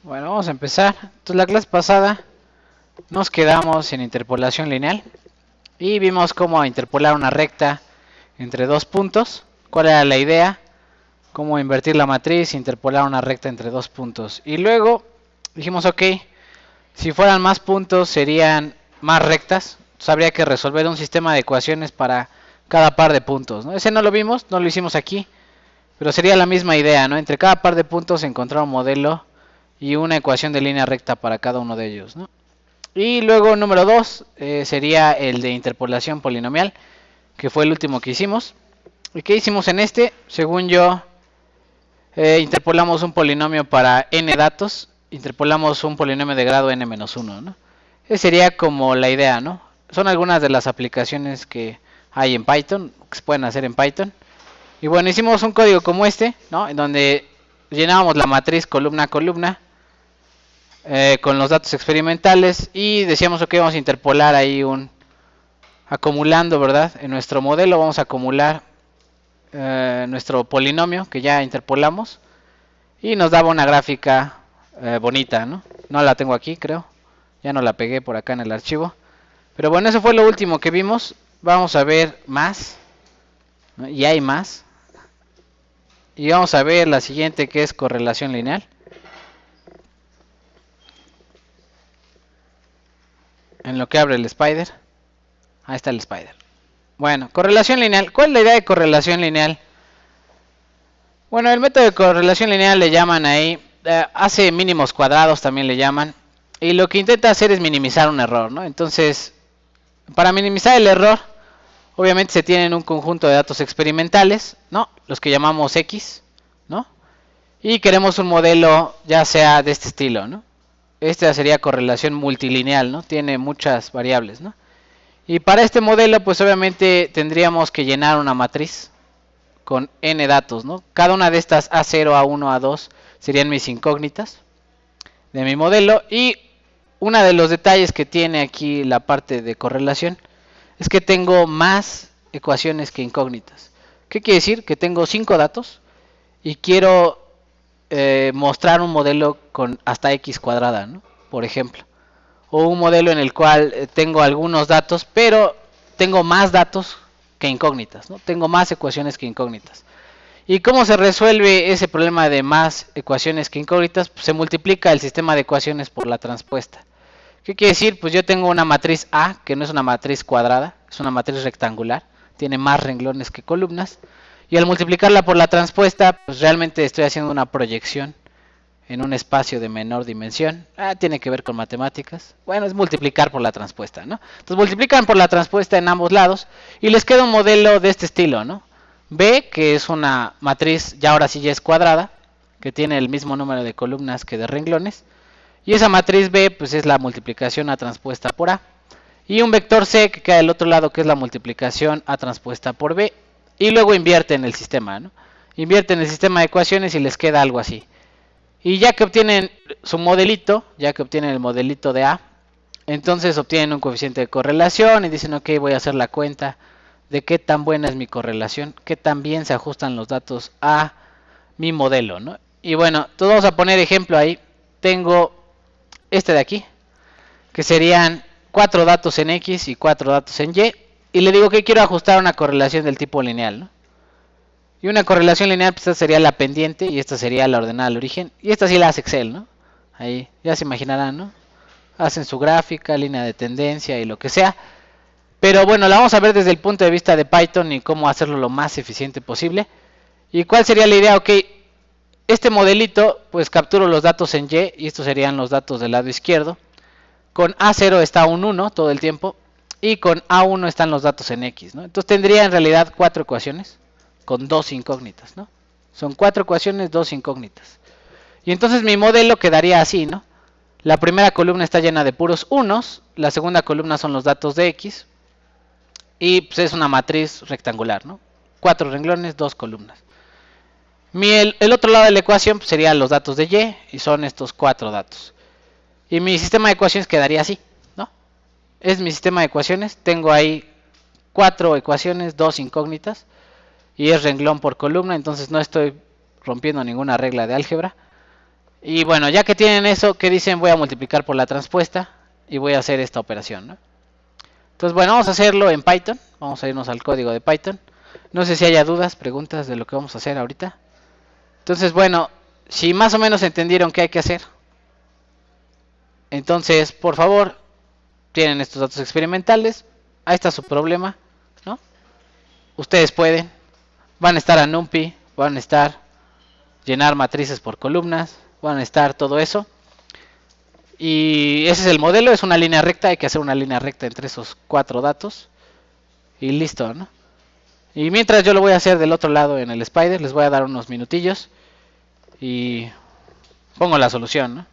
Bueno, vamos a empezar. Entonces, la clase pasada nos quedamos en interpolación lineal y vimos cómo interpolar una recta entre dos puntos. ¿Cuál era la idea? Cómo invertir la matriz e interpolar una recta entre dos puntos. Y luego dijimos, ok, si fueran más puntos serían más rectas. Entonces habría que resolver un sistema de ecuaciones para cada par de puntos, ¿no? Ese no lo vimos, no lo hicimos aquí, pero sería la misma idea, ¿no? Entre cada par de puntos encontrar un modelo y una ecuación de línea recta para cada uno de ellos, ¿no? Y luego número 2 sería el de interpolación polinomial, que fue el último que hicimos. ¿Y qué hicimos en este? Según yo, interpolamos un polinomio para n datos, interpolamos un polinomio de grado n-1, ¿no? Esa sería como la idea, ¿no? Son algunas de las aplicaciones que hay en Python, que se pueden hacer en Python. Y bueno, hicimos un código como este, ¿no? En donde llenábamos la matriz columna a columna con los datos experimentales y decíamos que vamos a interpolar ahí acumulando, ¿verdad? En nuestro modelo vamos a acumular nuestro polinomio que ya interpolamos y nos daba una gráfica bonita, ¿no? No la tengo aquí, creo. Ya no la pegué por acá en el archivo. Pero bueno, eso fue lo último que vimos. Vamos a ver más, ¿no? Y hay más. Y vamos a ver la siguiente, que es correlación lineal. En lo que abre el Spider. Ahí está el Spider. Bueno, correlación lineal. ¿Cuál es la idea de correlación lineal? Bueno, el método de correlación lineal le llaman ahí, hace mínimos cuadrados también le llaman. Y lo que intenta hacer es minimizar un error, ¿no? Entonces, para minimizar el error, obviamente se tienen un conjunto de datos experimentales, ¿no? Los que llamamos X, ¿no? Y queremos un modelo ya sea de este estilo, ¿no? Esta sería correlación multilineal, ¿no? Tiene muchas variables, ¿no? Y para este modelo, pues obviamente tendríamos que llenar una matriz con n datos, ¿no? Cada una de estas A0, A1, A2 serían mis incógnitas de mi modelo. Y uno de los detalles que tiene aquí la parte de correlación es que tengo más ecuaciones que incógnitas. ¿Qué quiere decir? Que tengo 5 datos y quiero mostrar un modelo con hasta x cuadrada, ¿no? Por ejemplo. O un modelo en el cual tengo algunos datos, pero tengo más datos que incógnitas, ¿no? Tengo más ecuaciones que incógnitas. ¿Y cómo se resuelve ese problema de más ecuaciones que incógnitas? Pues se multiplica el sistema de ecuaciones por la transpuesta. ¿Qué quiere decir? Pues yo tengo una matriz A, que no es una matriz cuadrada, es una matriz rectangular, tiene más renglones que columnas, y al multiplicarla por la transpuesta, pues realmente estoy haciendo una proyección en un espacio de menor dimensión. Tiene que ver con matemáticas. Bueno, es multiplicar por la transpuesta, ¿no? Entonces multiplican por la transpuesta en ambos lados y les queda un modelo de este estilo, ¿no? B, que es una matriz, ya ahora sí ya es cuadrada, que tiene el mismo número de columnas que de renglones. Y esa matriz B, pues es la multiplicación A transpuesta por A. Y un vector C que queda del otro lado, que es la multiplicación A transpuesta por B. Y luego invierten el sistema, ¿no? Invierten el sistema de ecuaciones y les queda algo así. Y ya que obtienen su modelito, ya que obtienen el modelito de A, entonces obtienen un coeficiente de correlación y dicen, ok, voy a hacer la cuenta de qué tan buena es mi correlación, qué tan bien se ajustan los datos a mi modelo, ¿no? Y bueno, entonces vamos a poner ejemplo ahí. Tengo este de aquí, que serían 4 datos en X y 4 datos en Y, y le digo que quiero ajustar una correlación del tipo lineal, ¿no? Y una correlación lineal, pues esta sería la pendiente y esta sería la ordenada al origen. Y esta sí la hace Excel, ¿no? Ahí, ya se imaginarán, ¿no? Hacen su gráfica, línea de tendencia y lo que sea. Pero bueno, la vamos a ver desde el punto de vista de Python y cómo hacerlo lo más eficiente posible. ¿Y cuál sería la idea? Ok, este modelito, pues capturo los datos en Y y estos serían los datos del lado izquierdo. Con A0 está un 1 todo el tiempo y con A1 están los datos en X, ¿no? Entonces tendría en realidad 4 ecuaciones con 2 incógnitas, ¿no? Son 4 ecuaciones, 2 incógnitas. Y entonces mi modelo quedaría así, ¿no? La primera columna está llena de puros unos, la segunda columna son los datos de X, y pues es una matriz rectangular, ¿no? 4 renglones, 2 columnas. El otro lado de la ecuación pues, serían los datos de Y, y son estos 4 datos. Y mi sistema de ecuaciones quedaría así, ¿no? Es mi sistema de ecuaciones, tengo ahí 4 ecuaciones, 2 incógnitas, y es renglón por columna, entonces no estoy rompiendo ninguna regla de álgebra. Y bueno, ya que tienen eso, ¿qué dicen? Voy a multiplicar por la transpuesta y voy a hacer esta operación, ¿no? Entonces, bueno, vamos a hacerlo en Python. Vamos a irnos al código de Python. No sé si haya dudas, preguntas de lo que vamos a hacer ahorita. Entonces, bueno, si más o menos entendieron qué hay que hacer, entonces, por favor, tienen estos datos experimentales. Ahí está su problema, ¿no? Ustedes pueden. Van a estar a NumPy, van a estar llenar matrices por columnas, van a estar todo eso. Y ese es el modelo, es una línea recta, hay que hacer una línea recta entre esos 4 datos. Y listo, ¿no? Y mientras yo lo voy a hacer del otro lado en el Spider, les voy a dar unos minutillos y pongo la solución, ¿no?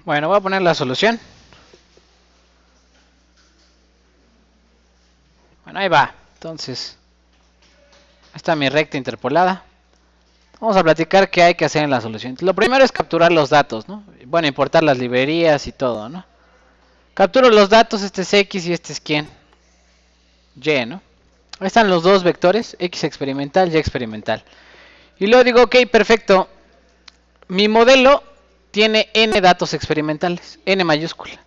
Bueno, voy a poner la solución. Bueno, ahí va. Entonces, ahí está mi recta interpolada. Vamos a platicar qué hay que hacer en la solución. Lo primero es capturar los datos, ¿no? Bueno, importar las librerías y todo, ¿no? Capturo los datos, este es X y este es ¿quién? Y, ¿no? Ahí están los dos vectores, X experimental, Y experimental. Y luego digo, ok, perfecto. Mi modelo tiene N datos experimentales, N mayúscula,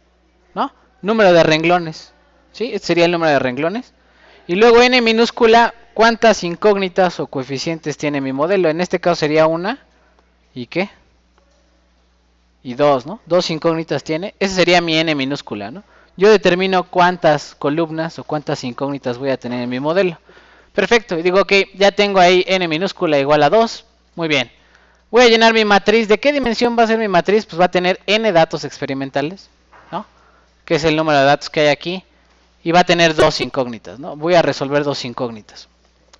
¿no? Número de renglones, ¿sí? Este sería el número de renglones. Y luego N minúscula, ¿cuántas incógnitas o coeficientes tiene mi modelo? En este caso sería una. ¿Y qué? Y dos, ¿no? Dos incógnitas tiene. Ese sería mi N minúscula, ¿no? Yo determino cuántas columnas o cuántas incógnitas voy a tener en mi modelo. Perfecto. Y digo, ok, ya tengo ahí N minúscula igual a 2. Muy bien. Voy a llenar mi matriz. ¿De qué dimensión va a ser mi matriz? Pues va a tener N datos experimentales, ¿no? Que es el número de datos que hay aquí. Y va a tener dos incógnitas, ¿no? Voy a resolver dos incógnitas.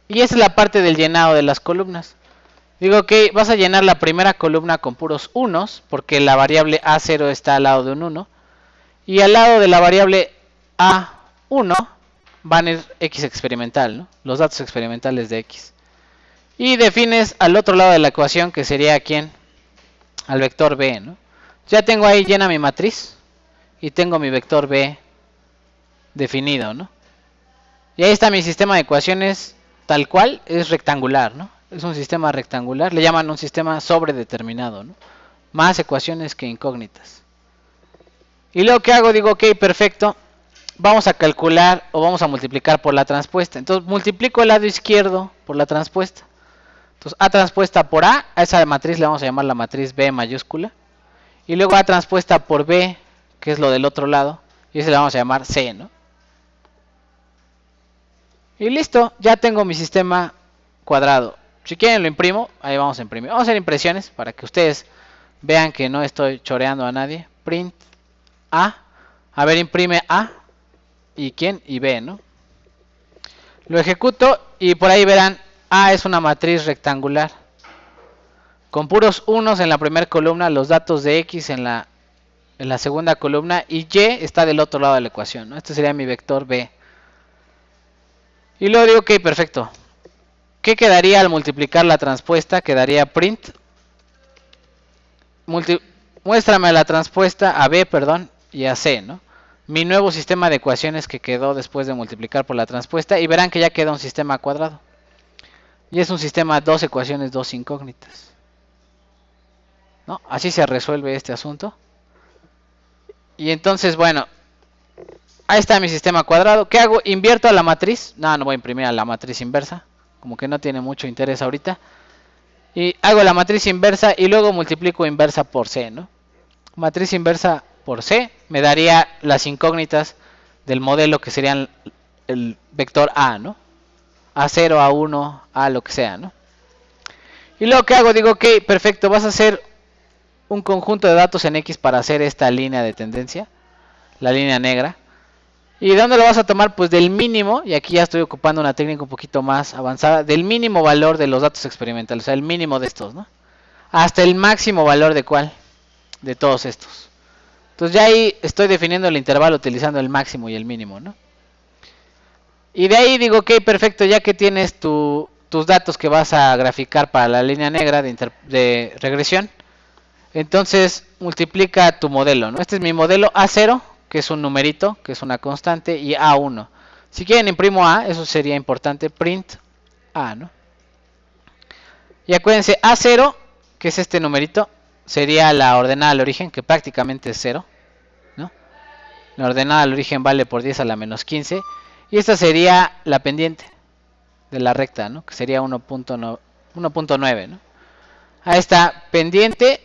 Y esa es la parte del llenado de las columnas. Digo que vas a llenar la primera columna con puros unos, porque la variable A0 está al lado de un 1. Y al lado de la variable A1 van a ir X experimental, ¿no? Los datos experimentales de X. Y defines al otro lado de la ecuación, que sería ¿quién? Al vector B, ¿no? Ya tengo ahí llena mi matriz y tengo mi vector B definido, ¿no? Y ahí está mi sistema de ecuaciones tal cual, es rectangular, ¿no? Es un sistema rectangular, le llaman un sistema sobredeterminado, ¿no? Más ecuaciones que incógnitas. Y luego que hago, digo, ok, perfecto, vamos a calcular o vamos a multiplicar por la transpuesta. Entonces multiplico el lado izquierdo por la transpuesta. Entonces A transpuesta por A esa matriz le vamos a llamar la matriz B mayúscula. Y luego A transpuesta por B, que es lo del otro lado, y ese le vamos a llamar C, ¿no? Y listo, ya tengo mi sistema cuadrado. Si quieren lo imprimo, ahí vamos a imprimir. Vamos a hacer impresiones para que ustedes vean que no estoy choreando a nadie. Print a ver, imprime A y quién y B, ¿no? Lo ejecuto y por ahí verán, A es una matriz rectangular con puros unos en la primera columna, los datos de X en la segunda columna y Y está del otro lado de la ecuación, ¿no? Este sería mi vector B. Y luego digo, ok, perfecto. ¿Qué quedaría al multiplicar la transpuesta? Quedaría print. Muéstrame la transpuesta a B, perdón, y a C, ¿no? Mi nuevo sistema de ecuaciones que quedó después de multiplicar por la transpuesta. Y verán que ya queda un sistema cuadrado. Y es un sistema dos ecuaciones, dos incógnitas, ¿no? Así se resuelve este asunto. Y entonces, bueno, ahí está mi sistema cuadrado. ¿Qué hago? ¿Invierto a la matriz? No, no voy a imprimir a la matriz inversa. Como que no tiene mucho interés ahorita. Y hago la matriz inversa y luego multiplico inversa por C, ¿no? Matriz inversa por C me daría las incógnitas del modelo que serían el vector A, ¿no? A0, A1, A lo que sea, ¿no? Y luego que hago, digo, ok, perfecto, vas a hacer un conjunto de datos en X para hacer esta línea de tendencia, la línea negra. ¿Y de dónde lo vas a tomar? Pues del mínimo, y aquí ya estoy ocupando una técnica un poquito más avanzada, del mínimo valor de los datos experimentales, o sea, el mínimo de estos, ¿no? Hasta el máximo valor de ¿cuál? De todos estos. Entonces ya ahí estoy definiendo el intervalo utilizando el máximo y el mínimo, ¿no? Y de ahí digo, ok, perfecto, ya que tienes tus datos que vas a graficar para la línea negra de regresión, entonces multiplica tu modelo, ¿no? Este es mi modelo A0, que es un numerito, que es una constante, y A1. Si quieren imprimo A, eso sería importante, print A, ¿no? Y acuérdense, A0, que es este numerito, sería la ordenada al origen, que prácticamente es 0, ¿no? La ordenada al origen vale por 10 a la menos 15. Y esta sería la pendiente de la recta, ¿no? Que sería 1.9, ¿no? Ahí está, pendiente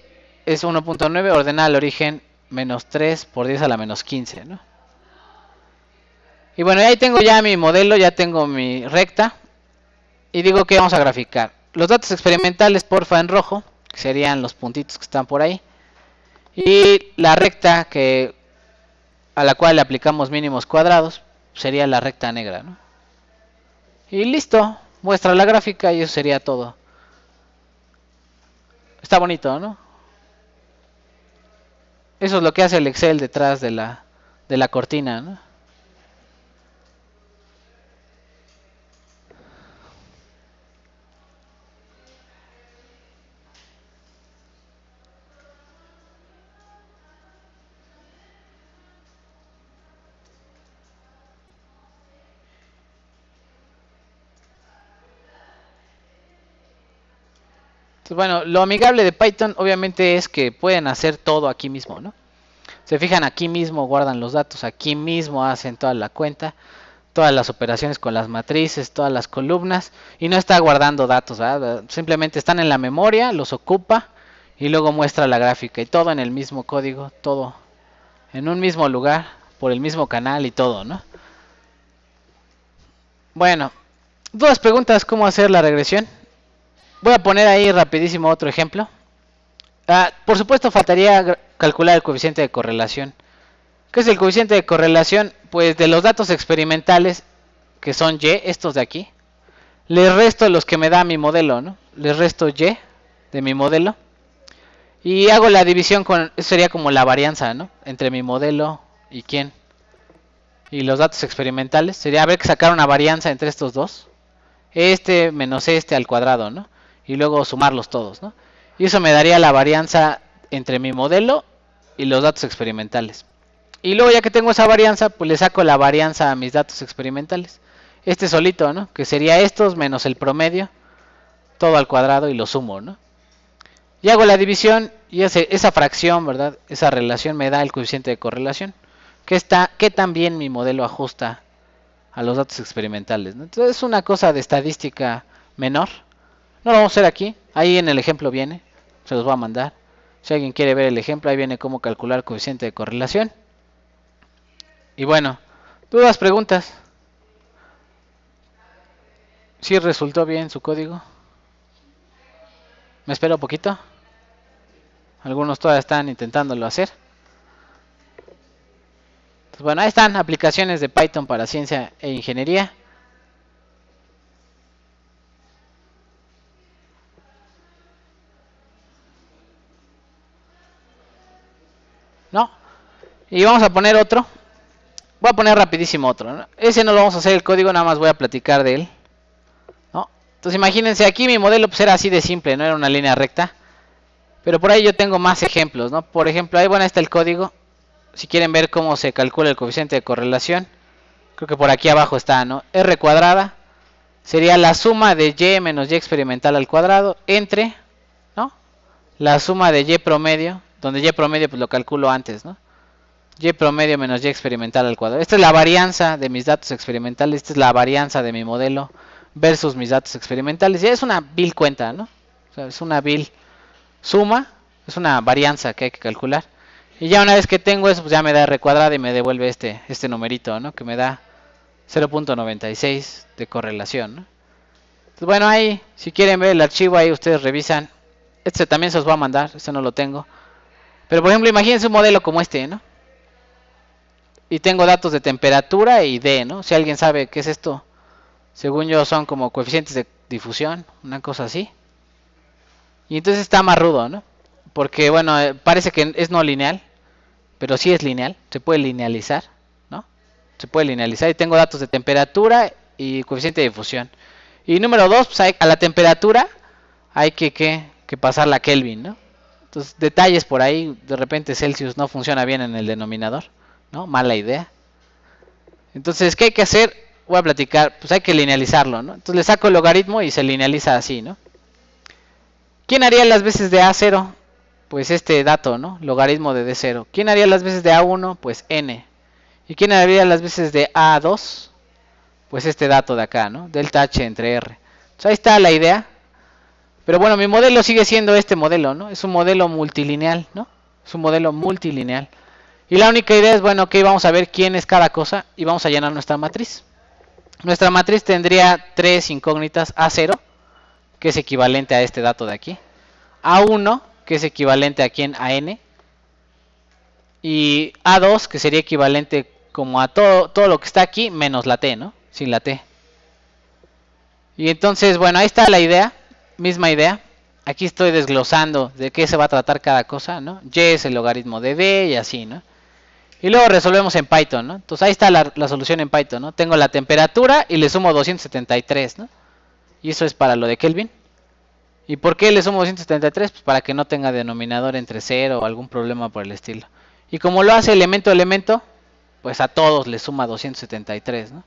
es 1.9, ordenada al origen menos 3 por 10 a la menos 15, ¿no? Y bueno, ahí tengo ya mi modelo, ya tengo mi recta. Y digo que vamos a graficar. Los datos experimentales, porfa, en rojo, que serían los puntitos que están por ahí. Y la recta a la cual le aplicamos mínimos cuadrados, sería la recta negra, ¿no? Y listo, muestra la gráfica y eso sería todo. Está bonito, ¿no? Eso es lo que hace el Excel detrás de la cortina, ¿no? Entonces, bueno, lo amigable de Python obviamente es que pueden hacer todo aquí mismo, ¿no? Se fijan, aquí mismo guardan los datos, aquí mismo hacen toda la cuenta, todas las operaciones con las matrices, todas las columnas, y no está guardando datos, ¿verdad? Simplemente están en la memoria, los ocupa y luego muestra la gráfica, y todo en el mismo código, todo en un mismo lugar, por el mismo canal y todo, ¿no? Bueno, dudas, preguntas, ¿cómo hacer la regresión? Voy a poner ahí rapidísimo otro ejemplo. Por supuesto faltaría calcular el coeficiente de correlación. ¿Qué es el coeficiente de correlación? Pues de los datos experimentales, que son Y, estos de aquí, les resto los que me da mi modelo, ¿no? Les resto Y de mi modelo y hago la división con, eso sería como la varianza, ¿no? Entre mi modelo y quién. Y los datos experimentales, sería haber que sacar una varianza entre estos dos. Este menos este al cuadrado, ¿no? Y luego sumarlos todos, ¿no? Y eso me daría la varianza entre mi modelo y los datos experimentales. Y luego ya que tengo esa varianza, pues le saco la varianza a mis datos experimentales. Este solito, ¿no? Que sería estos menos el promedio, todo al cuadrado y lo sumo, ¿no? Y hago la división y esa fracción, ¿verdad? Esa relación me da el coeficiente de correlación. Que también mi modelo ajusta a los datos experimentales, ¿no? Entonces es una cosa de estadística menor. No lo vamos a hacer aquí. Ahí en el ejemplo viene. Se los voy a mandar. Si alguien quiere ver el ejemplo, ahí viene cómo calcular coeficiente de correlación. Y bueno, dudas, preguntas. ¿Sí resultó bien su código? ¿Me espero un poquito? Algunos todavía están intentándolo hacer. Pues bueno, ahí están aplicaciones de Python para ciencia e ingeniería. ¿No? Y vamos a poner otro. Voy a poner rapidísimo otro, ¿no? Ese no lo vamos a hacer el código, nada más voy a platicar de él, ¿no? Entonces imagínense, aquí mi modelo pues era así de simple, no era una línea recta. Pero por ahí yo tengo más ejemplos, ¿no? Por ejemplo, ahí bueno, está el código. Si quieren ver cómo se calcula el coeficiente de correlación, creo que por aquí abajo está, ¿no? R cuadrada sería la suma de Y menos Y experimental al cuadrado entre, ¿no? La suma de Y promedio, donde Y promedio pues lo calculo antes, ¿no? Y promedio menos Y experimental al cuadrado. Esta es la varianza de mis datos experimentales, esta es la varianza de mi modelo versus mis datos experimentales. Ya es una vil cuenta, ¿no? O sea, es una vil suma, es una varianza que hay que calcular. Y ya una vez que tengo eso, pues ya me da R cuadrada y me devuelve este numerito, ¿no? Que me da 0.96 de correlación, ¿no? Entonces, bueno, ahí, si quieren ver el archivo, ahí ustedes revisan. Este también se los voy a mandar, este no lo tengo. Pero por ejemplo, imagínense un modelo como este, ¿no? Y tengo datos de temperatura y D, ¿no? Si alguien sabe qué es esto, según yo son como coeficientes de difusión, una cosa así. Y entonces está más rudo, ¿no? Porque bueno, parece que es no lineal, pero sí es lineal, se puede linealizar, ¿no? Se puede linealizar y tengo datos de temperatura y coeficiente de difusión. Y número 2, pues a la temperatura hay que pasarla a Kelvin, ¿no? Entonces, detalles por ahí, de repente Celsius no funciona bien en el denominador, ¿no? Mala idea. Entonces, ¿qué hay que hacer? Voy a platicar, pues hay que linealizarlo, ¿no? Entonces le saco el logaritmo y se linealiza así, ¿no? ¿Quién haría las veces de A0? Pues este dato, ¿no? Logaritmo de D0. ¿Quién haría las veces de A1? Pues N. ¿Y quién haría las veces de A2? Pues este dato de acá, ¿no? Delta H entre R. Entonces ahí está la idea. Pero bueno, mi modelo sigue siendo este modelo, ¿no? Es un modelo multilineal, ¿no? Es un modelo multilineal. Y la única idea es, bueno, ok, vamos a ver quién es cada cosa y vamos a llenar nuestra matriz. Nuestra matriz tendría 3 incógnitas: A0, que es equivalente a este dato de aquí, A1, que es equivalente a quién, a N, y A2, que sería equivalente como a todo lo que está aquí, menos la T, ¿no? Sin la T. Y entonces, bueno, ahí está la idea, misma idea. aquí estoy desglosando de qué se va a tratar cada cosa, ¿no? Y es el logaritmo de D y así, ¿no? Y luego resolvemos en Python, ¿no? Entonces ahí está la solución en Python, ¿no? Tengo la temperatura y le sumo 273, ¿no? Y eso es para lo de Kelvin. ¿Y por qué le sumo 273? Pues para que no tenga denominador entre 0 o algún problema por el estilo. Y como lo hace elemento a elemento, pues a todos le suma 273, ¿no?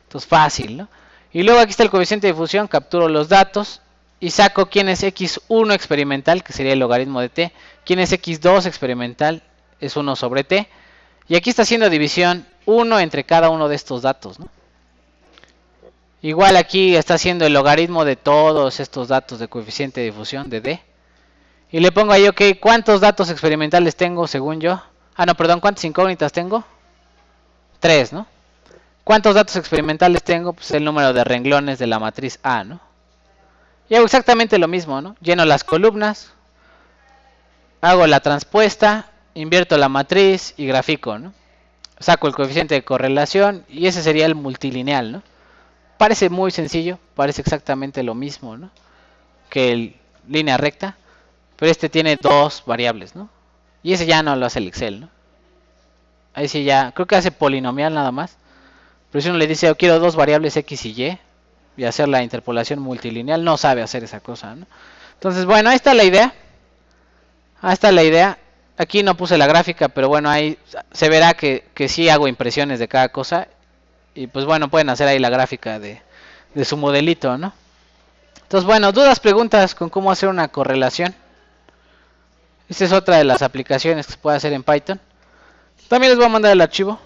Entonces fácil, ¿no? Y luego aquí está el coeficiente de difusión, capturo los datos y saco quién es x1 experimental, que sería el logaritmo de t, quién es x2 experimental, es 1 sobre t, y aquí está haciendo división 1 entre cada uno de estos datos, ¿no? Igual aquí está haciendo el logaritmo de todos estos datos de coeficiente de difusión de d. Y le pongo ahí, ok, ¿cuántos datos experimentales tengo según yo? Ah, no, perdón, ¿cuántas incógnitas tengo? 3, ¿no? ¿Cuántos datos experimentales tengo? Pues el número de renglones de la matriz A, ¿no? Y hago exactamente lo mismo, ¿no? Lleno las columnas, hago la transpuesta, invierto la matriz y grafico, ¿no? Saco el coeficiente de correlación y ese sería el multilineal, ¿no? Parece muy sencillo, parece exactamente lo mismo, ¿no? Que el línea recta, pero este tiene dos variables, ¿no? Y ese ya no lo hace el Excel, ¿no? Ahí sí ya, creo que hace polinomial nada más. Pero si uno le dice, yo quiero dos variables x y y hacer la interpolación multilineal, no sabe hacer esa cosa, ¿no? Entonces, bueno, ahí está la idea. Ahí está la idea. Aquí no puse la gráfica, pero bueno, ahí se verá que sí hago impresiones de cada cosa. Y pues bueno, pueden hacer ahí la gráfica de su modelito, ¿no? Entonces, bueno, dudas, preguntas con cómo hacer una correlación. Esta es otra de las aplicaciones que se puede hacer en Python. También les voy a mandar el archivo,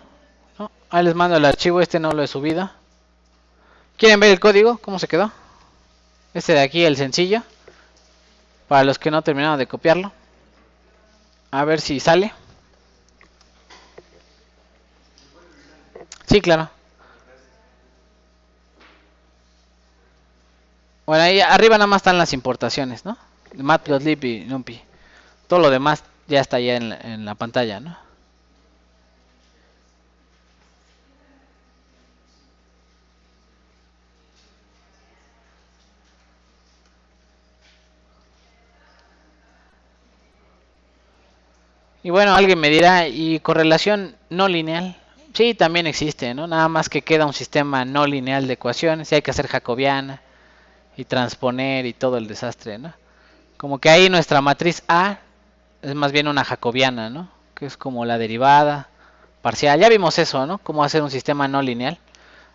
¿no? Ahí les mando el archivo, este no lo he subido. ¿Quieren ver el código? ¿Cómo se quedó? Este de aquí, el sencillo. Para los que no terminaron de copiarlo. A ver si sale. Sí, claro. Bueno, ahí arriba nada más están las importaciones, ¿no? Matplotlib y NumPy. Todo lo demás ya está ya en la pantalla, ¿no? Y bueno, alguien me dirá, ¿y correlación no lineal? Sí, también existe, ¿no? Nada más que queda un sistema no lineal de ecuaciones y hay que hacer jacobiana y transponer y todo el desastre, ¿no? Como que ahí nuestra matriz A es más bien una jacobiana, ¿no? Que es como la derivada parcial. Ya vimos eso, ¿no? Cómo hacer un sistema no lineal.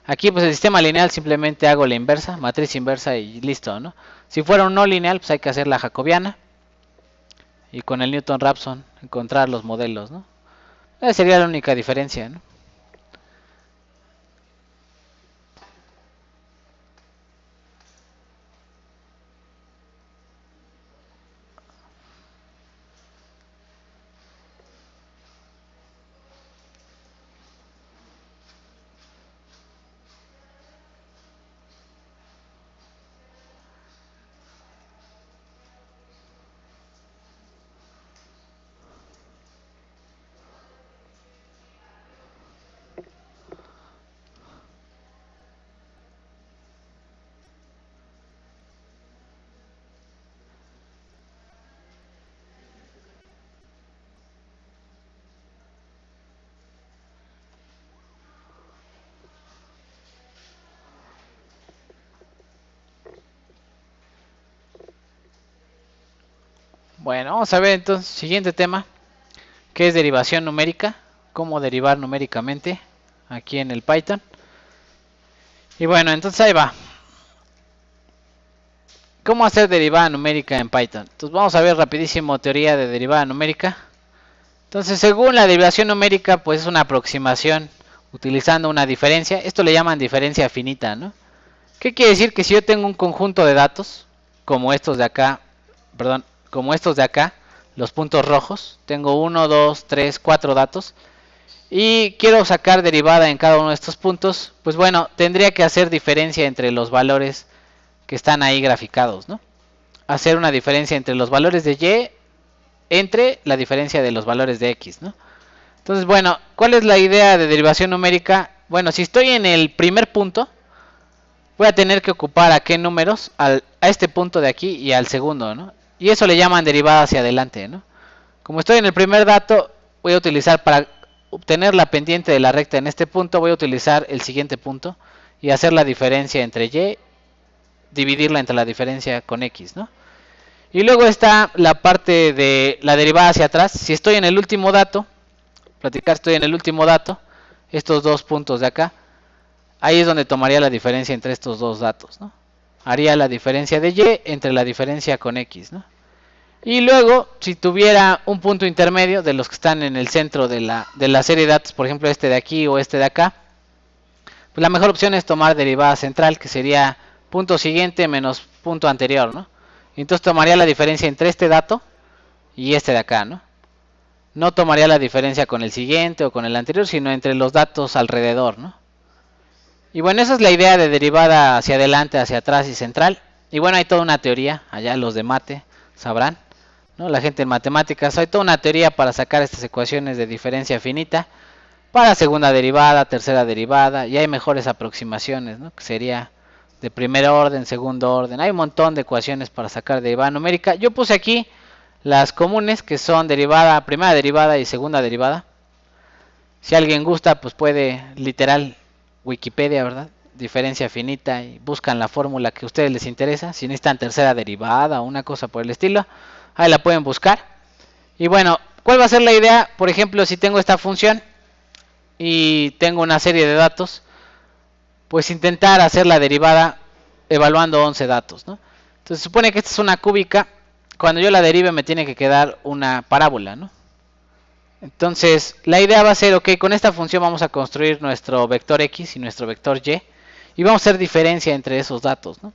Aquí pues el sistema lineal simplemente hago la inversa, matriz inversa y listo, ¿no? Si fuera un no lineal pues hay que hacer la jacobiana y con el Newton-Raphson encontrar los modelos, ¿no? Esa sería la única diferencia, ¿no? Bueno, vamos a ver entonces, siguiente tema, que es derivación numérica, cómo derivar numéricamente aquí en el Python. Y bueno, entonces ahí va. ¿Cómo hacer derivada numérica en Python? Entonces vamos a ver rapidísimo teoría de derivada numérica. Entonces, según la derivación numérica, pues es una aproximación utilizando una diferencia. Esto le llaman diferencia finita, ¿no? ¿Qué quiere decir? Que si yo tengo un conjunto de datos, como estos de acá, perdón, como estos de acá, los puntos rojos, tengo 1, 2, 3, 4 datos, y quiero sacar derivada en cada uno de estos puntos, pues bueno, tendría que hacer diferencia entre los valores que están ahí graficados, ¿no? Hacer una diferencia entre los valores de y entre la diferencia de los valores de x, ¿no? Entonces, bueno, ¿cuál es la idea de derivación numérica? Bueno, si estoy en el primer punto, voy a tener que ocupar a qué números, a este punto de aquí y al segundo, ¿no? y eso le llaman derivada hacia adelante, ¿no? Como estoy en el primer dato, voy a utilizar para obtener la pendiente de la recta en este punto, voy a utilizar el siguiente punto y hacer la diferencia entre y, dividirla entre la diferencia con x, ¿no? Y luego está la parte de la derivada hacia atrás. Si estoy en el último dato, estoy en el último dato, estos dos puntos de acá, ahí es donde tomaría la diferencia entre estos dos datos, ¿no? Haría la diferencia de y entre la diferencia con x, ¿no? Y luego, si tuviera un punto intermedio de los que están en el centro de la serie de datos, por ejemplo este de aquí o este de acá, pues la mejor opción es tomar derivada central, que sería punto siguiente menos punto anterior, ¿no? Y entonces tomaría la diferencia entre este dato y este de acá, ¿no? No tomaría la diferencia con el siguiente o con el anterior, sino entre los datos alrededor, ¿no? Y bueno, esa es la idea de derivada hacia adelante, hacia atrás y central. Y bueno, hay toda una teoría, allá los de mate sabrán, ¿no? La gente en matemáticas, hay toda una teoría para sacar estas ecuaciones de diferencia finita, para segunda derivada, tercera derivada, y hay mejores aproximaciones, ¿no? Que sería de primer orden, segundo orden. Hay un montón de ecuaciones para sacar derivada numérica. Yo puse aquí las comunes, que son derivada, primera derivada y segunda derivada. Si alguien gusta, pues puede, literal, Wikipedia, ¿verdad? Diferencia finita, y buscan la fórmula que a ustedes les interesa. Si necesitan tercera derivada o una cosa por el estilo, ahí la pueden buscar. Y bueno, ¿cuál va a ser la idea? Por ejemplo, si tengo esta función y tengo una serie de datos, pues intentar hacer la derivada evaluando 11 datos, ¿no? Entonces se supone que esta es una cúbica. Cuando yo la derive me tiene que quedar una parábola, ¿no? Entonces la idea va a ser, ok, con esta función vamos a construir nuestro vector x y nuestro vector y vamos a hacer diferencia entre esos datos, ¿no?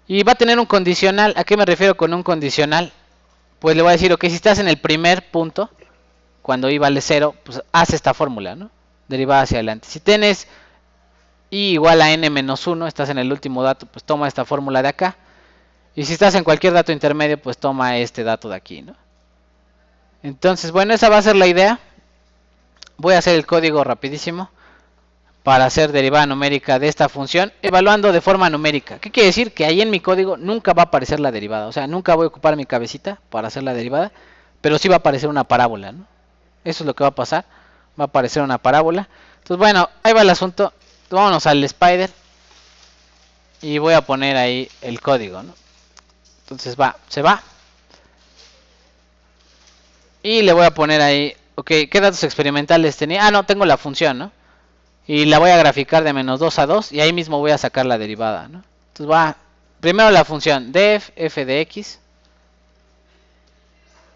Y va a tener un condicional. ¿A qué me refiero con un condicional? Pues le voy a decir, ok, si estás en el primer punto, cuando y vale 0, pues haz esta fórmula, ¿no? Derivada hacia adelante. Si tienes y igual a n menos 1, estás en el último dato, pues toma esta fórmula de acá. Y si estás en cualquier dato intermedio, pues toma este dato de aquí, ¿no? Entonces, bueno, esa va a ser la idea. Voy a hacer el código rapidísimo para hacer derivada numérica de esta función, evaluando de forma numérica. ¿Qué quiere decir? Que ahí en mi código nunca va a aparecer la derivada. O sea, nunca voy a ocupar mi cabecita para hacer la derivada, pero sí va a aparecer una parábola, ¿no? Eso es lo que va a pasar. Va a aparecer una parábola. Entonces, bueno, ahí va el asunto. Vámonos al Spider. Y voy a poner ahí el código, ¿no? Entonces se va. Y le voy a poner ahí, ok, ¿qué datos experimentales tenía? Ah, no, tengo la función, ¿no? Y la voy a graficar de menos 2 a 2 y ahí mismo voy a sacar la derivada, ¿no? Entonces va, primero la función def f de x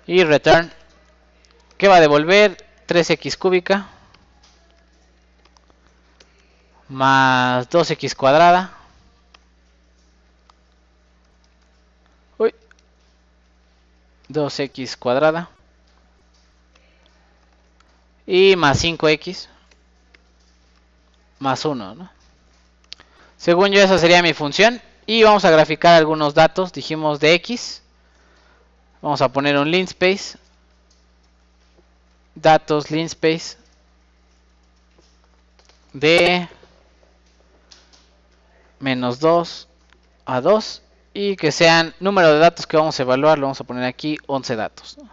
y return, que va a devolver 3x cúbica más 2x cuadrada. Uy, 2x cuadrada y más 5x más 1, ¿no? Según yo, esa sería mi función. Y vamos a graficar algunos datos. Dijimos de x. Vamos a poner un linspace. Datos linspace de menos 2 a 2. Y que sean número de datos que vamos a evaluar. Lo vamos a poner aquí 11 datos, ¿no?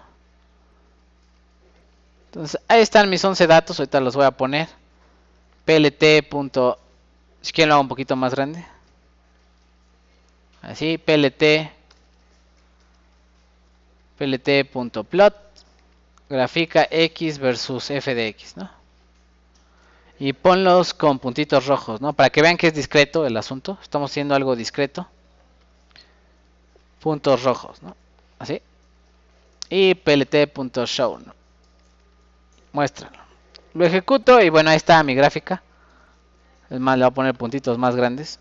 Entonces, ahí están mis 11 datos. Ahorita los voy a poner. plt. Si quieren lo hago un poquito más grande. Así, plt.plot grafica x versus f de x, ¿no? Y ponlos con puntitos rojos, ¿no? Para que vean que es discreto el asunto. Estamos haciendo algo discreto. Puntos rojos, ¿no? Así. Y plt.show, ¿no? Muéstralo. Lo ejecuto y bueno, ahí está mi gráfica. Es más, le voy a poner puntitos más grandes.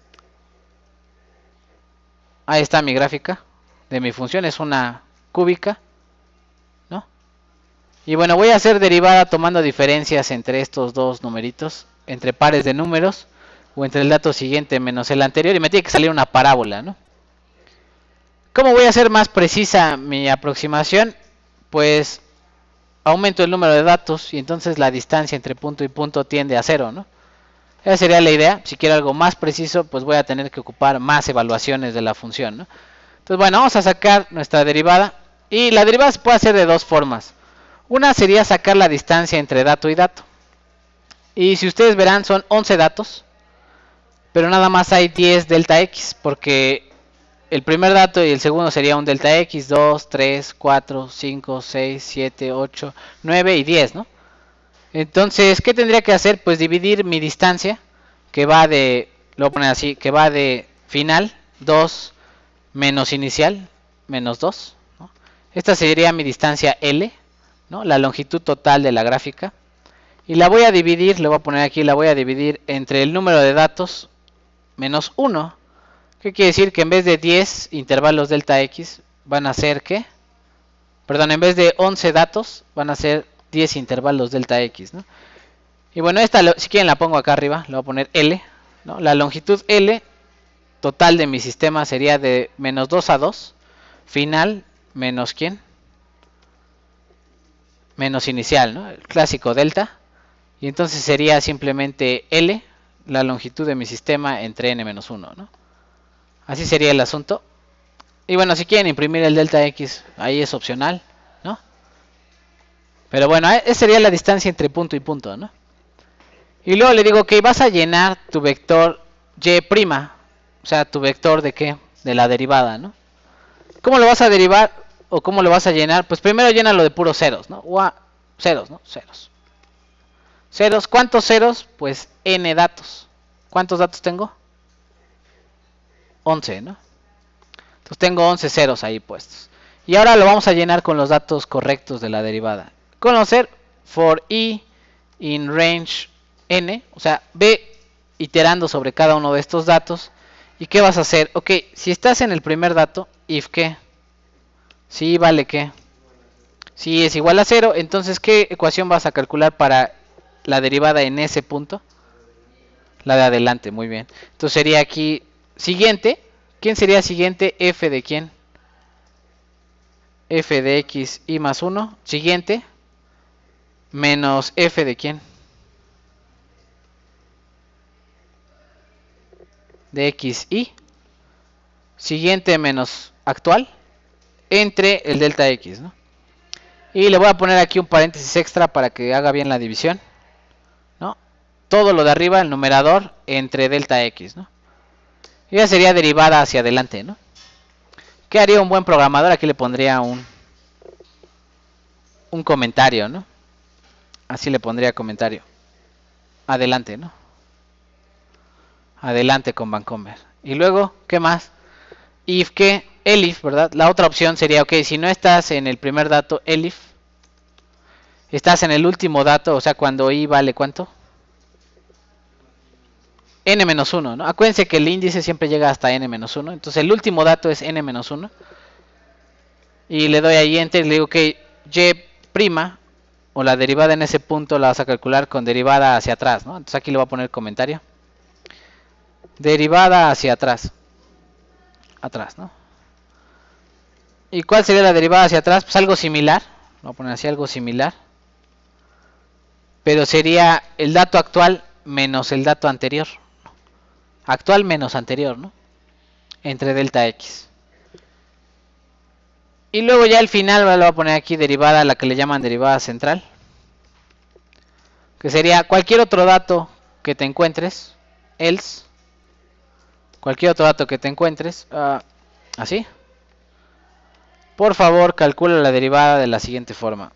Ahí está mi gráfica de mi función. Es una cúbica, ¿no? Y bueno, voy a hacer derivada tomando diferencias entre estos dos numeritos, entre pares de números, o entre el dato siguiente menos el anterior, y me tiene que salir una parábola, ¿no? ¿Cómo voy a hacer más precisa mi aproximación? Pues aumento el número de datos y entonces la distancia entre punto y punto tiende a 0, ¿no? Esa sería la idea. Si quiero algo más preciso, pues voy a tener que ocupar más evaluaciones de la función, ¿no? Entonces, bueno, vamos a sacar nuestra derivada. Y la derivada se puede hacer de dos formas. Una sería sacar la distancia entre dato y dato. Y si ustedes verán, son 11 datos. Pero nada más hay 10 delta x. Porque el primer dato y el segundo sería un delta x, 2, 3, 4, 5, 6, 7, 8, 9 y 10, ¿no? Entonces, ¿qué tendría que hacer? Pues dividir mi distancia, que va de, lo voy a poner así, que va de final, 2, menos inicial, menos 2, ¿no? Esta sería mi distancia L, ¿no? La longitud total de la gráfica. Y la voy a dividir, le voy a poner aquí, la voy a dividir entre el número de datos menos 1. ¿Qué quiere decir? Que en vez de 10 intervalos delta x, van a ser, ¿qué? Perdón, en vez de 11 datos, van a ser 10 intervalos delta x, ¿no? Y bueno, esta, si quieren la pongo acá arriba, le voy a poner L, ¿no? La longitud L total de mi sistema sería de menos 2 a 2, final menos ¿quién? Menos inicial, ¿no? El clásico delta. Y entonces sería simplemente L, la longitud de mi sistema entre n menos 1, ¿no? Así sería el asunto. Y bueno, si quieren imprimir el delta x, ahí es opcional, ¿no? Pero bueno, esa sería la distancia entre punto y punto, ¿no? Y luego le digo que vas a llenar tu vector y', o sea, tu vector de qué? De la derivada, ¿no? ¿Cómo lo vas a derivar o cómo lo vas a llenar? Pues primero llénalo de puros ceros, ¿no? Ceros, ¿no? Ceros. Ceros, ¿cuántos ceros? Pues n datos. ¿Cuántos datos tengo? 11, ¿no? Entonces tengo 11 ceros ahí puestos. Y ahora lo vamos a llenar con los datos correctos de la derivada. Conocer for i in range n, o sea, ve iterando sobre cada uno de estos datos. ¿Y qué vas a hacer? Ok, si estás en el primer dato, if qué, si vale qué, si es igual a 0, entonces ¿qué ecuación vas a calcular para la derivada en ese punto? La de adelante, muy bien. Entonces sería aquí siguiente. ¿Quién sería siguiente? F de quién? F de x y más 1. Siguiente. Menos f de quién? De x y. Siguiente menos actual. Entre el delta x, ¿no? Y le voy a poner aquí un paréntesis extra para que haga bien la división, ¿no? Todo lo de arriba, el numerador, entre delta x, ¿no? Y ya sería derivada hacia adelante, ¿no? ¿Qué haría un buen programador? Aquí le pondría un comentario, ¿no? Así le pondría comentario. Adelante, ¿no? Adelante con Vancomer. Y luego, ¿qué más? If, ¿qué? Elif, ¿verdad? La otra opción sería, ok, si no estás en el primer dato, elif. Estás en el último dato, o sea, cuando i vale ¿cuánto? n-1, ¿no? Acuérdense que el índice siempre llega hasta n-1. Entonces el último dato es n-1. Y le doy ahí enter y le digo que y', o la derivada en ese punto la vas a calcular con derivada hacia atrás, ¿no? Entonces aquí le voy a poner comentario. Derivada hacia atrás. Atrás, ¿no? ¿Y cuál sería la derivada hacia atrás? Pues algo similar. Voy a poner así algo similar. Pero sería el dato actual menos el dato anterior. Actual menos anterior, ¿no? Entre delta x. Y luego ya al final le voy a poner aquí derivada, la que le llaman derivada central. Que sería cualquier otro dato que te encuentres. Else. Cualquier otro dato que te encuentres. Así. Por favor, calcula la derivada de la siguiente forma.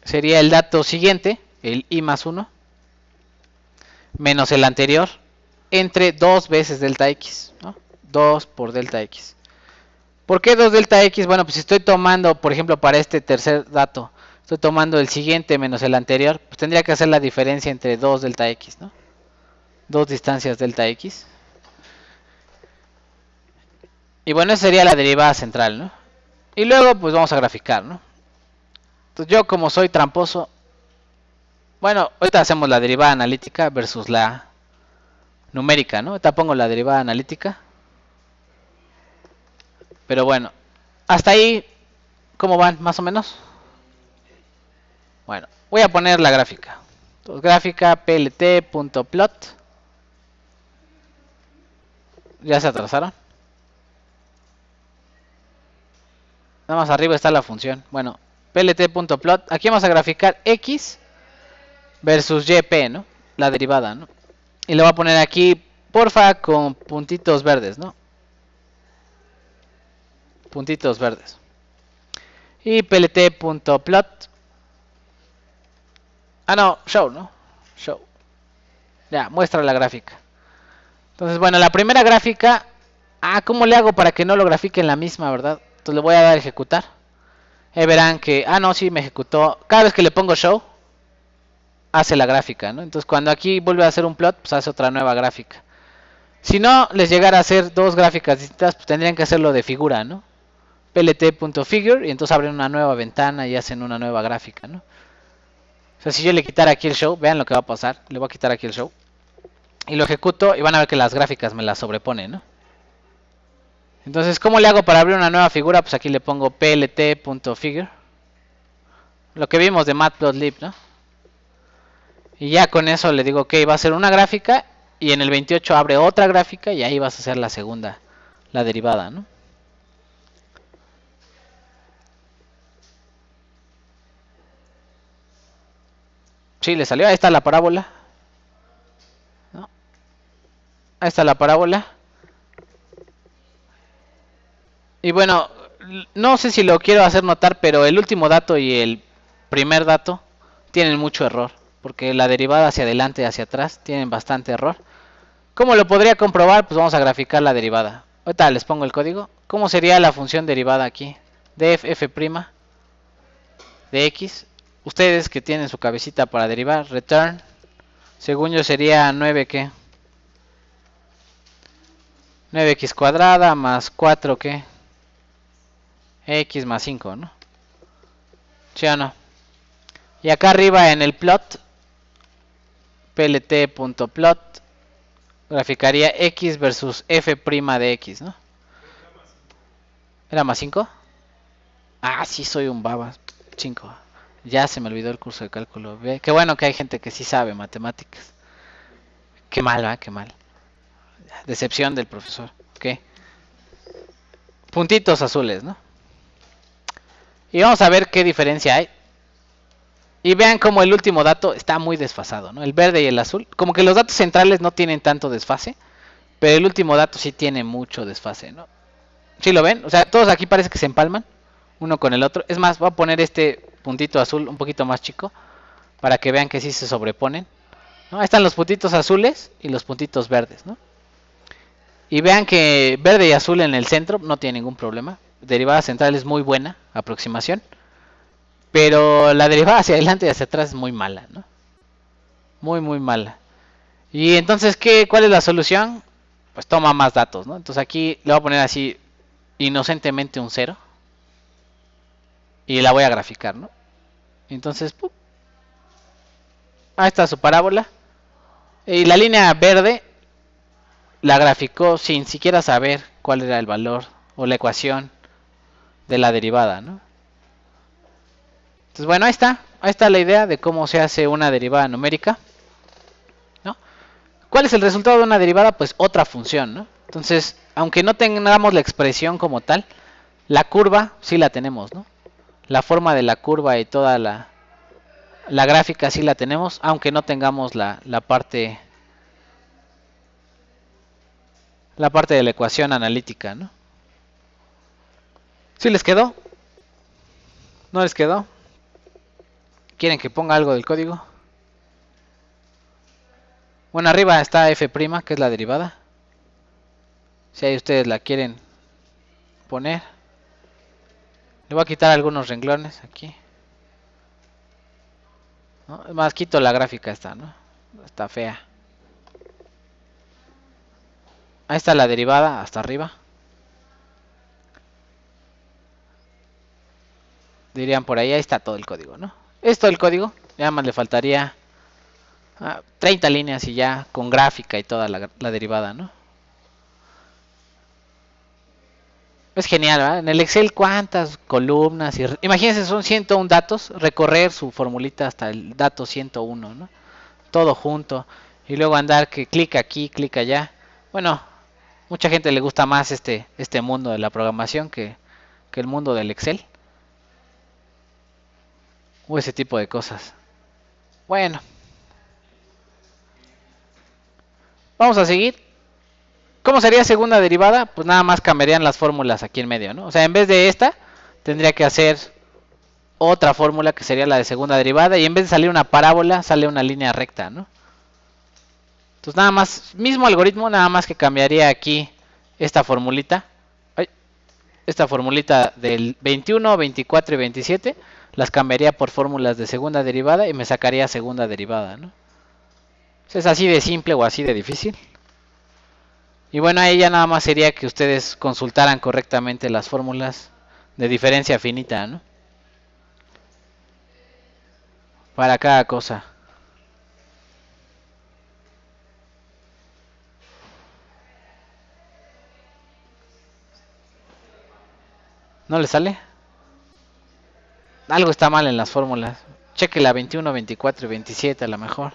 Sería el dato siguiente, el i más 1, menos el anterior, entre 2 veces delta x, ¿no? 2 por delta x. ¿Por qué 2 delta x? Bueno, pues si estoy tomando, por ejemplo, para este tercer dato, estoy tomando el siguiente menos el anterior, pues tendría que hacer la diferencia entre 2 delta x, ¿no? 2 distancias delta x. Y bueno, esa sería la derivada central, ¿no? Y luego, pues vamos a graficar, ¿no? Entonces yo, como soy tramposo, bueno, ahorita hacemos la derivada analítica versus la numérica, ¿no? Ahorita pongo la derivada analítica. Pero bueno, hasta ahí, ¿cómo van? ¿Más o menos? Bueno, voy a poner la gráfica. Entonces, gráfica plt.plot. ¿Ya se atrasaron? Nada más arriba está la función. Bueno, plt.plot. Aquí vamos a graficar x versus yp, ¿no? La derivada, ¿no? Y le voy a poner aquí, porfa, con puntitos verdes, ¿no? Puntitos verdes. Y plt.plot. Ah, no, show, ¿no? Show. Ya, muestra la gráfica. Entonces, bueno, la primera gráfica. Ah, ¿cómo le hago para que no lo grafique en la misma, verdad? Entonces le voy a dar a ejecutar. Verán que, no, sí, me ejecutó. Cada vez que le pongo show, hace la gráfica, ¿no? Entonces cuando aquí vuelve a hacer un plot, pues hace otra nueva gráfica. Si no les llegara a hacer dos gráficas distintas, pues tendrían que hacerlo de figura, ¿no? plt.figure y entonces abren una nueva ventana y hacen una nueva gráfica, ¿no? O sea, si yo le quitara aquí el show, vean lo que va a pasar. Le voy a quitar aquí el show y lo ejecuto y van a ver que las gráficas me las sobreponen, ¿no? Entonces, ¿cómo le hago para abrir una nueva figura? Pues aquí le pongo plt.figure. Lo que vimos de matplotlib, ¿no? Y ya con eso le digo, ok, va a ser una gráfica y en el 28 abre otra gráfica y ahí vas a hacer la segunda, la derivada, ¿no? Sí, le salió, ahí está la parábola. ¿No? Ahí está la parábola. Y bueno, no sé si lo quiero hacer notar, pero el último dato y el primer dato tienen mucho error. Porque la derivada hacia adelante y hacia atrás tienen bastante error. ¿Cómo lo podría comprobar? Pues vamos a graficar la derivada. Ahorita les pongo el código. ¿Cómo sería la función derivada aquí? De f' de x. Ustedes que tienen su cabecita para derivar, return. Según yo sería 9, ¿qué? 9x cuadrada más 4, ¿qué? X más 5, ¿no? ¿Sí o no? Y acá arriba en el plot, plt.plot, graficaría x versus f' de x, ¿no? ¿Era más 5? Ah, sí, soy un babas. 5. Ya se me olvidó el curso de cálculo. Ve, qué bueno que hay gente que sí sabe matemáticas. Qué mal, ¿va? Qué mal. Decepción del profesor. ¿Qué? Puntitos azules, ¿no? Y vamos a ver qué diferencia hay. Y vean como el último dato está muy desfasado, ¿no? El verde y el azul. Como que los datos centrales no tienen tanto desfase. Pero el último dato sí tiene mucho desfase, ¿no? ¿Sí lo ven? O sea, todos aquí parece que se empalman uno con el otro. Es más, voy a poner este puntito azul un poquito más chico para que vean que sí se sobreponen, ¿no? Ahí están los puntitos azules y los puntitos verdes, ¿no? Y vean que verde y azul en el centro no tiene ningún problema. Derivada central es muy buena aproximación. Pero la derivada hacia adelante y hacia atrás es muy mala, ¿no? Muy, muy mala. Y entonces, ¿cuál es la solución? Pues toma más datos, ¿no? Entonces aquí le voy a poner así inocentemente un 0. Y la voy a graficar, ¿no? Entonces, ¡pum! Ahí está su parábola. Y la línea verde la graficó sin siquiera saber cuál era el valor o la ecuación de la derivada, ¿no? Entonces, bueno, ahí está la idea de cómo se hace una derivada numérica, ¿no? ¿Cuál es el resultado de una derivada? Pues otra función, ¿no? Entonces, aunque no tengamos la expresión como tal, la curva sí la tenemos, ¿no? La forma de la curva y toda la gráfica sí la tenemos, aunque no tengamos la parte de la ecuación analítica, ¿no? ¿Sí les quedó? ¿No les quedó? ¿Quieren que ponga algo del código? Bueno, arriba está f', que es la derivada. Si ahí ustedes la quieren poner. Le voy a quitar algunos renglones aquí, ¿no? Más quito la gráfica esta, ¿no? Está fea. Ahí está la derivada hasta arriba. Dirían por ahí está todo el código, ¿no? Es todo el código. Ya más le faltaría 30 líneas y ya con gráfica y toda la derivada, ¿no? Es genial, ¿verdad? En el Excel cuántas columnas. Imagínense, son 101 datos. Recorrer su formulita hasta el dato 101, ¿no? Todo junto. Y luego andar que clic aquí, clic allá. Bueno, mucha gente le gusta más este mundo de la programación que que el mundo del Excel. O ese tipo de cosas. Bueno. Vamos a seguir. ¿Cómo sería segunda derivada? Pues nada más cambiarían las fórmulas aquí en medio, ¿no? O sea, en vez de esta, tendría que hacer otra fórmula que sería la de segunda derivada. Y en vez de salir una parábola, sale una línea recta, ¿no? Entonces nada más, mismo algoritmo, nada más que cambiaría aquí esta formulita. Esta formulita del 21, 24 y 27 las cambiaría por fórmulas de segunda derivada y me sacaría segunda derivada, ¿no? ¿Es así de simple o así de difícil? Y bueno, ahí ya nada más sería que ustedes consultaran correctamente las fórmulas de diferencia finita, ¿no? Para cada cosa. ¿No le sale? Algo está mal en las fórmulas. Cheque la 21, 24 y 27 a lo mejor.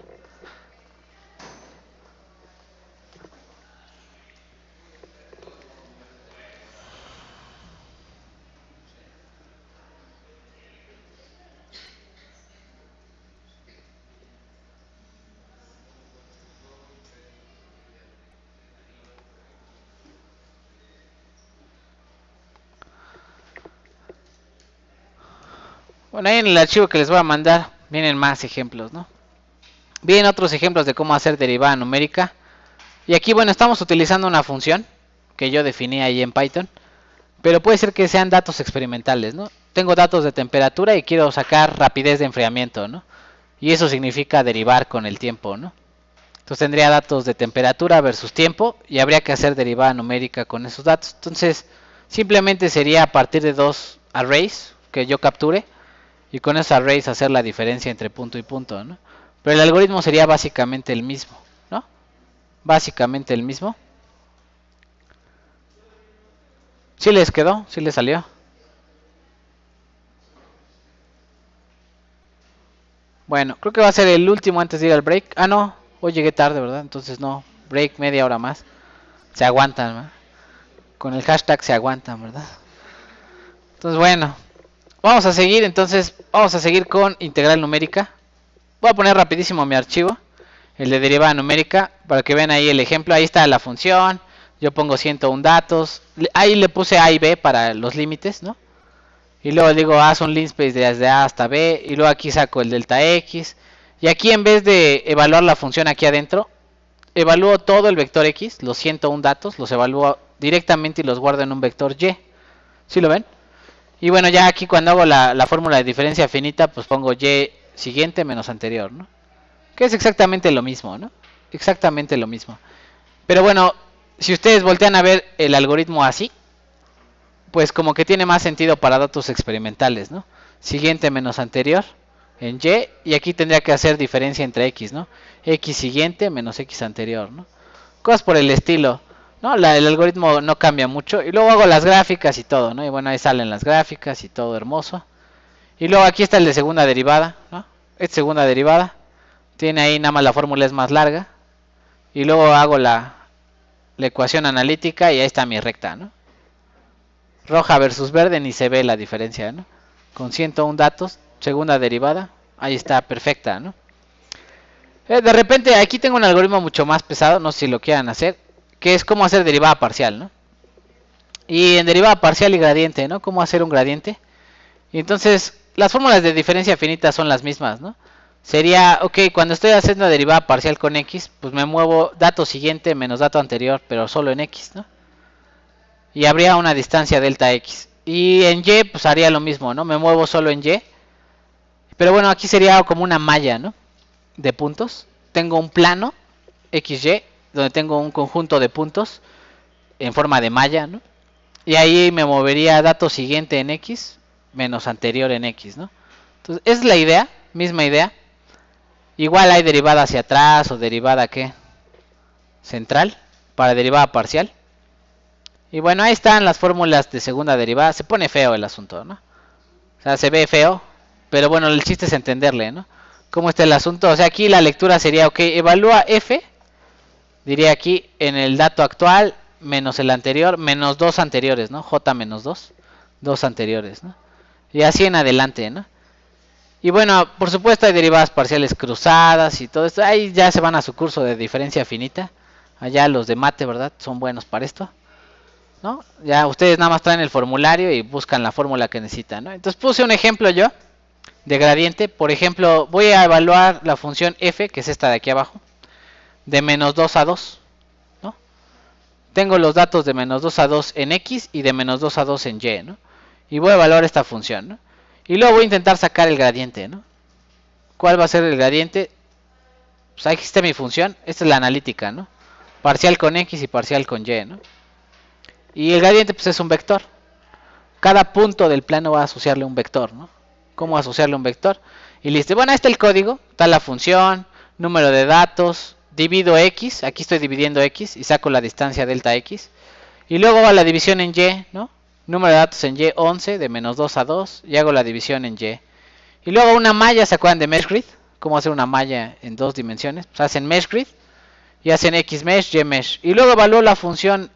Bueno, ahí en el archivo que les voy a mandar vienen más ejemplos, ¿no? Vienen otros ejemplos de cómo hacer derivada numérica. Y aquí, bueno, estamos utilizando una función que yo definí ahí en Python. Pero puede ser que sean datos experimentales, ¿no? Tengo datos de temperatura y quiero sacar rapidez de enfriamiento, ¿no? Y eso significa derivar con el tiempo, ¿no? Entonces tendría datos de temperatura versus tiempo y habría que hacer derivada numérica con esos datos. Entonces simplemente sería a partir de dos arrays que yo capture y con esos arrays hacer la diferencia entre punto y punto, ¿no? Pero el algoritmo sería básicamente el mismo, ¿no? Básicamente el mismo. ¿Sí les quedó? ¿Sí les salió? Bueno, creo que va a ser el último antes de ir al break. Ah, no, hoy llegué tarde, ¿verdad? Entonces no, break media hora más. Se aguantan, ¿verdad? Con el hashtag se aguantan, ¿verdad? Entonces, bueno, vamos a seguir, entonces, vamos a seguir con integral numérica. Voy a poner rapidísimo mi archivo, el de derivada numérica, para que vean ahí el ejemplo. Ahí está la función, yo pongo 101 datos. Ahí le puse A y B para los límites, ¿no? Y luego digo, haz un linspace desde A hasta B. Y luego aquí saco el delta X. Y aquí en vez de evaluar la función aquí adentro, evalúo todo el vector X, los 101 datos, los evalúo directamente y los guardo en un vector Y. ¿Sí lo ven? Y bueno, ya aquí cuando hago la fórmula de diferencia finita, pues pongo Y siguiente menos anterior, ¿no? Que es exactamente lo mismo, ¿no? Exactamente lo mismo. Pero bueno, si ustedes voltean a ver el algoritmo así, pues como que tiene más sentido para datos experimentales, ¿no? Siguiente menos anterior en Y, y aquí tendría que hacer diferencia entre X, ¿no? X siguiente menos X anterior, ¿no? Cosas por el estilo, ¿no? El algoritmo no cambia mucho, y luego hago las gráficas y todo, ¿no? Y bueno, ahí salen las gráficas y todo hermoso. Y luego aquí está el de segunda derivada, ¿no? Es segunda derivada, tiene ahí nada más la fórmula es más larga, y luego hago la ecuación analítica y ahí está mi recta, ¿no? Roja versus verde, ni se ve la diferencia, ¿no? Con 101 datos, segunda derivada, ahí está perfecta, ¿no? De repente aquí tengo un algoritmo mucho más pesado, no sé si lo quieran hacer, que es cómo hacer derivada parcial, ¿no? Y en derivada parcial y gradiente, ¿no? Cómo hacer un gradiente. Y entonces, las fórmulas de diferencia finita son las mismas, ¿no? Sería, ok, cuando estoy haciendo derivada parcial con X, pues me muevo dato siguiente menos dato anterior, pero solo en X, ¿no? Y habría una distancia delta X. Y en Y pues haría lo mismo, ¿no? Me muevo solo en Y. Pero bueno, aquí sería como una malla, ¿no? De puntos. Tengo un plano XY, donde tengo un conjunto de puntos en forma de malla, ¿no? Y ahí me movería dato siguiente en X menos anterior en X, ¿no? Entonces, es la idea, misma idea. Igual hay derivada hacia atrás o derivada, ¿qué? Central, para derivada parcial. Y bueno, ahí están las fórmulas de segunda derivada. Se pone feo el asunto, ¿no? O sea, se ve feo, pero bueno, el chiste es entenderle, ¿no? ¿Cómo está el asunto? O sea, aquí la lectura sería, ok, evalúa F, diría aquí, en el dato actual, menos el anterior, menos dos anteriores, ¿no? J menos 2, dos anteriores, ¿no? Y así en adelante, ¿no? Y bueno, por supuesto hay derivadas parciales cruzadas y todo esto. Ahí ya se van a su curso de diferencia finita. Allá los de mate, ¿verdad? Son buenos para esto, ¿no? Ya ustedes nada más traen el formulario y buscan la fórmula que necesitan, ¿no? Entonces puse un ejemplo yo de gradiente. Por ejemplo, voy a evaluar la función f, que es esta de aquí abajo, de menos 2 a 2, ¿no? Tengo los datos de menos 2 a 2 en x y de menos 2 a 2 en y, ¿no? Y voy a evaluar esta función, ¿no? Y luego voy a intentar sacar el gradiente, ¿no? ¿Cuál va a ser el gradiente? Pues aquí está mi función. Esta es la analítica, ¿no? Parcial con x y parcial con y, ¿no? Y el gradiente pues es un vector. Cada punto del plano va a asociarle un vector, ¿no? ¿Cómo asociarle un vector? Y listo. Bueno, ahí está el código. Está la función, número de datos, divido x. Aquí estoy dividiendo x y saco la distancia delta x. Y luego va la división en y, ¿no? Número de datos en y, 11, de menos 2 a 2. Y hago la división en y. Y luego una malla, ¿se acuerdan de mesh grid? ¿Cómo hacer una malla en dos dimensiones? Pues hacen mesh grid y hacen x mesh, y mesh. Y luego evalúo la función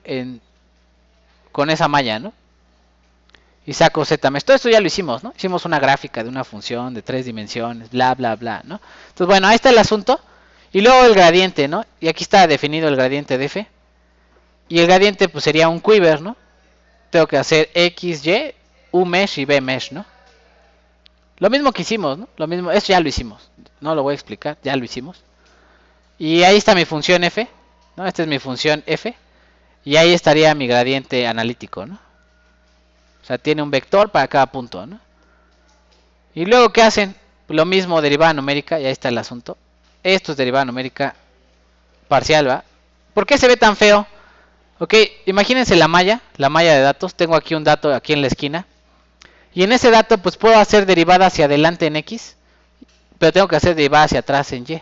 con esa malla, ¿no? Y saco z mesh. Todo esto ya lo hicimos, ¿no? Hicimos una gráfica de una función de 3 dimensiones, bla, bla, bla, ¿no? Entonces, bueno, ahí está el asunto. Y luego el gradiente, ¿no? Y aquí está definido el gradiente de f. Y el gradiente, pues sería un quiver, ¿no? Tengo que hacer x, y, u mesh y b mesh, ¿no? Lo mismo que hicimos, ¿no? Lo mismo, eso ya lo hicimos. No lo voy a explicar, ya lo hicimos. Y ahí está mi función f, ¿no? Esta es mi función f. Y ahí estaría mi gradiente analítico, ¿no? O sea, tiene un vector para cada punto, ¿no? Y luego, ¿qué hacen? Lo mismo, derivada numérica, y ahí está el asunto. Esto es derivada numérica parcial, ¿va? ¿Por qué se ve tan feo? Ok, imagínense la malla de datos. Tengo aquí un dato aquí en la esquina. Y en ese dato, pues puedo hacer derivada hacia adelante en x, pero tengo que hacer derivada hacia atrás en y,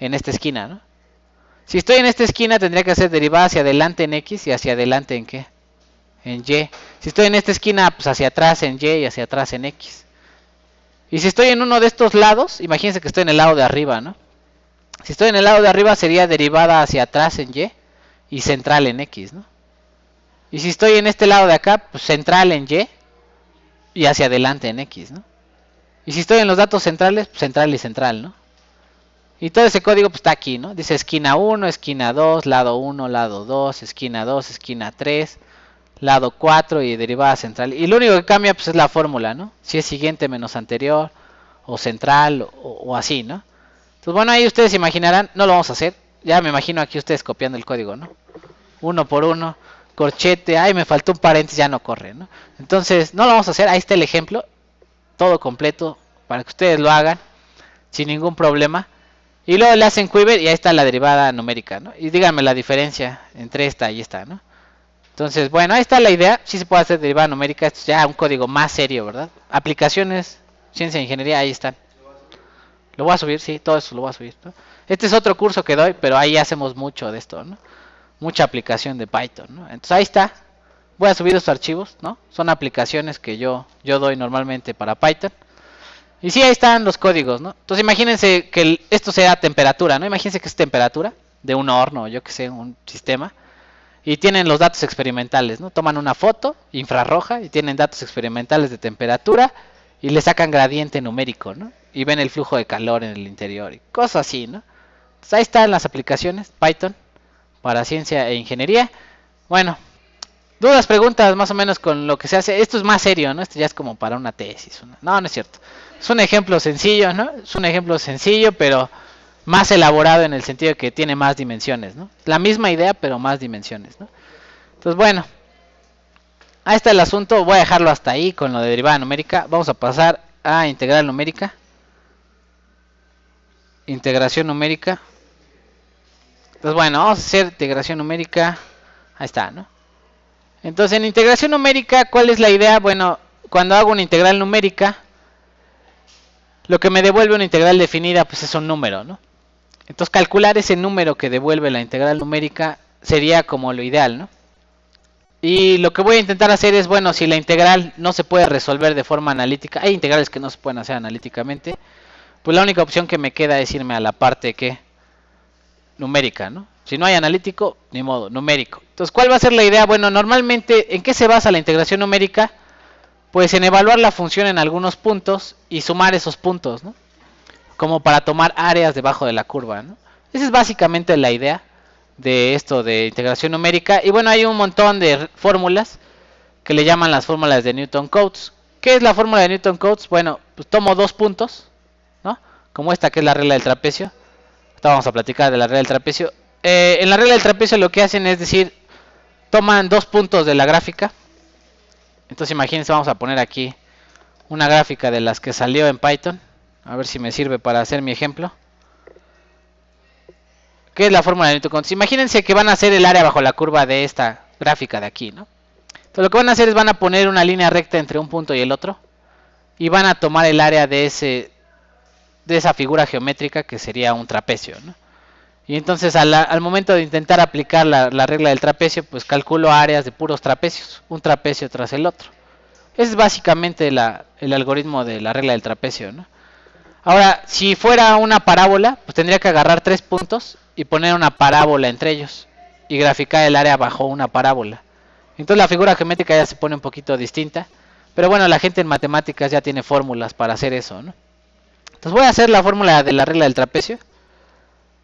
en esta esquina, ¿no? Si estoy en esta esquina, tendría que hacer derivada hacia adelante en x y hacia adelante en ¿qué? En y. Si estoy en esta esquina, pues hacia atrás en y hacia atrás en x. Y si estoy en uno de estos lados, imagínense que estoy en el lado de arriba, ¿no? Si estoy en el lado de arriba, sería derivada hacia atrás en y central en x, ¿no? Y si estoy en este lado de acá, pues central en y hacia adelante en x, ¿no? Y si estoy en los datos centrales, pues central y central, ¿no? Y todo ese código pues está aquí, ¿no? Dice esquina 1, esquina 2, lado 1, lado 2, esquina 2, esquina 3, lado 4 y derivada central. Y lo único que cambia pues es la fórmula, ¿no? Si es siguiente menos anterior, o central, o así, ¿no? Entonces bueno, ahí ustedes imaginarán, no lo vamos a hacer. Ya me imagino aquí ustedes copiando el código, ¿no? Uno por uno, corchete, ay me faltó un paréntesis, ya no corre, ¿no? Entonces no lo vamos a hacer, ahí está el ejemplo, todo completo, para que ustedes lo hagan, sin ningún problema. Y luego le hacen quiver y ahí está la derivada numérica, ¿no? Y díganme la diferencia entre esta y esta, ¿no? Entonces, bueno, ahí está la idea. Sí se puede hacer derivada numérica. Esto es ya un código más serio, ¿verdad? Aplicaciones, ciencia e ingeniería, ahí están. Lo voy a subir, sí, todo eso lo voy a subir, ¿no? Este es otro curso que doy, pero ahí hacemos mucho de esto, ¿no? Mucha aplicación de Python, ¿no? Entonces ahí está. Voy a subir estos archivos, ¿no? Son aplicaciones que yo doy normalmente para Python. Y sí, ahí están los códigos, ¿no? Entonces imagínense que esto sea temperatura, ¿no? Imagínense que es temperatura de un horno, yo que sé, un sistema. Y tienen los datos experimentales, ¿no? Toman una foto infrarroja y tienen datos experimentales de temperatura y le sacan gradiente numérico, ¿no? Y ven el flujo de calor en el interior y cosas así, ¿no? Entonces ahí están las aplicaciones Python para ciencia e ingeniería. Bueno, dudas, preguntas más o menos con lo que se hace. Esto es más serio, ¿no? Esto ya es como para una tesis. No, no es cierto. Es un ejemplo sencillo, ¿no? Es un ejemplo sencillo, pero más elaborado en el sentido de que tiene más dimensiones, ¿no? La misma idea, pero más dimensiones, ¿no? Entonces, bueno, ahí está el asunto. Voy a dejarlo hasta ahí con lo de derivada numérica. Vamos a pasar a integral numérica. Integración numérica. Entonces, bueno, vamos a hacer integración numérica. Ahí está, ¿no? Entonces, en integración numérica, ¿cuál es la idea? Bueno, cuando hago una integral numérica, lo que me devuelve una integral definida, pues es un número, ¿no? Entonces, calcular ese número que devuelve la integral numérica sería como lo ideal, ¿no? Y lo que voy a intentar hacer es, bueno, si la integral no se puede resolver de forma analítica, hay integrales que no se pueden hacer analíticamente, pues la única opción que me queda es irme a la parte que numérica, ¿no? Si no hay analítico, ni modo, numérico. Entonces, ¿cuál va a ser la idea? Bueno, normalmente, ¿en qué se basa la integración numérica? pues en evaluar la función en algunos puntos y sumar esos puntos, ¿no? Como para tomar áreas debajo de la curva, ¿no? Esa es básicamente la idea de esto de integración numérica. Y bueno, hay un montón de fórmulas que le llaman las fórmulas de Newton-Cotes. ¿Qué es la fórmula de Newton-Cotes? Bueno, pues tomo dos puntos, ¿no? Como esta que es la regla del trapecio. Ahora vamos a platicar de la regla del trapecio. En la regla del trapecio lo que hacen es decir, toman dos puntos de la gráfica. Entonces imagínense, vamos a poner aquí una gráfica de las que salió en Python. A ver si me sirve para hacer mi ejemplo. ¿Qué es la fórmula de Newton-Cotes? Imagínense que van a hacer el área bajo la curva de esta gráfica de aquí, ¿no? Entonces lo que van a hacer es van a poner una línea recta entre un punto y el otro. Y van a tomar el área de esa figura geométrica que sería un trapecio, ¿no? Y entonces al momento de intentar aplicar la regla del trapecio, pues calculo áreas de puros trapecios, un trapecio tras el otro. Ese es básicamente el algoritmo de la regla del trapecio, ¿no? Ahora, si fuera una parábola, pues tendría que agarrar tres puntos y poner una parábola entre ellos y graficar el área bajo una parábola. Entonces la figura geométrica ya se pone un poquito distinta, pero bueno, la gente en matemáticas ya tiene fórmulas para hacer eso, ¿no? Entonces voy a hacer la fórmula de la regla del trapecio.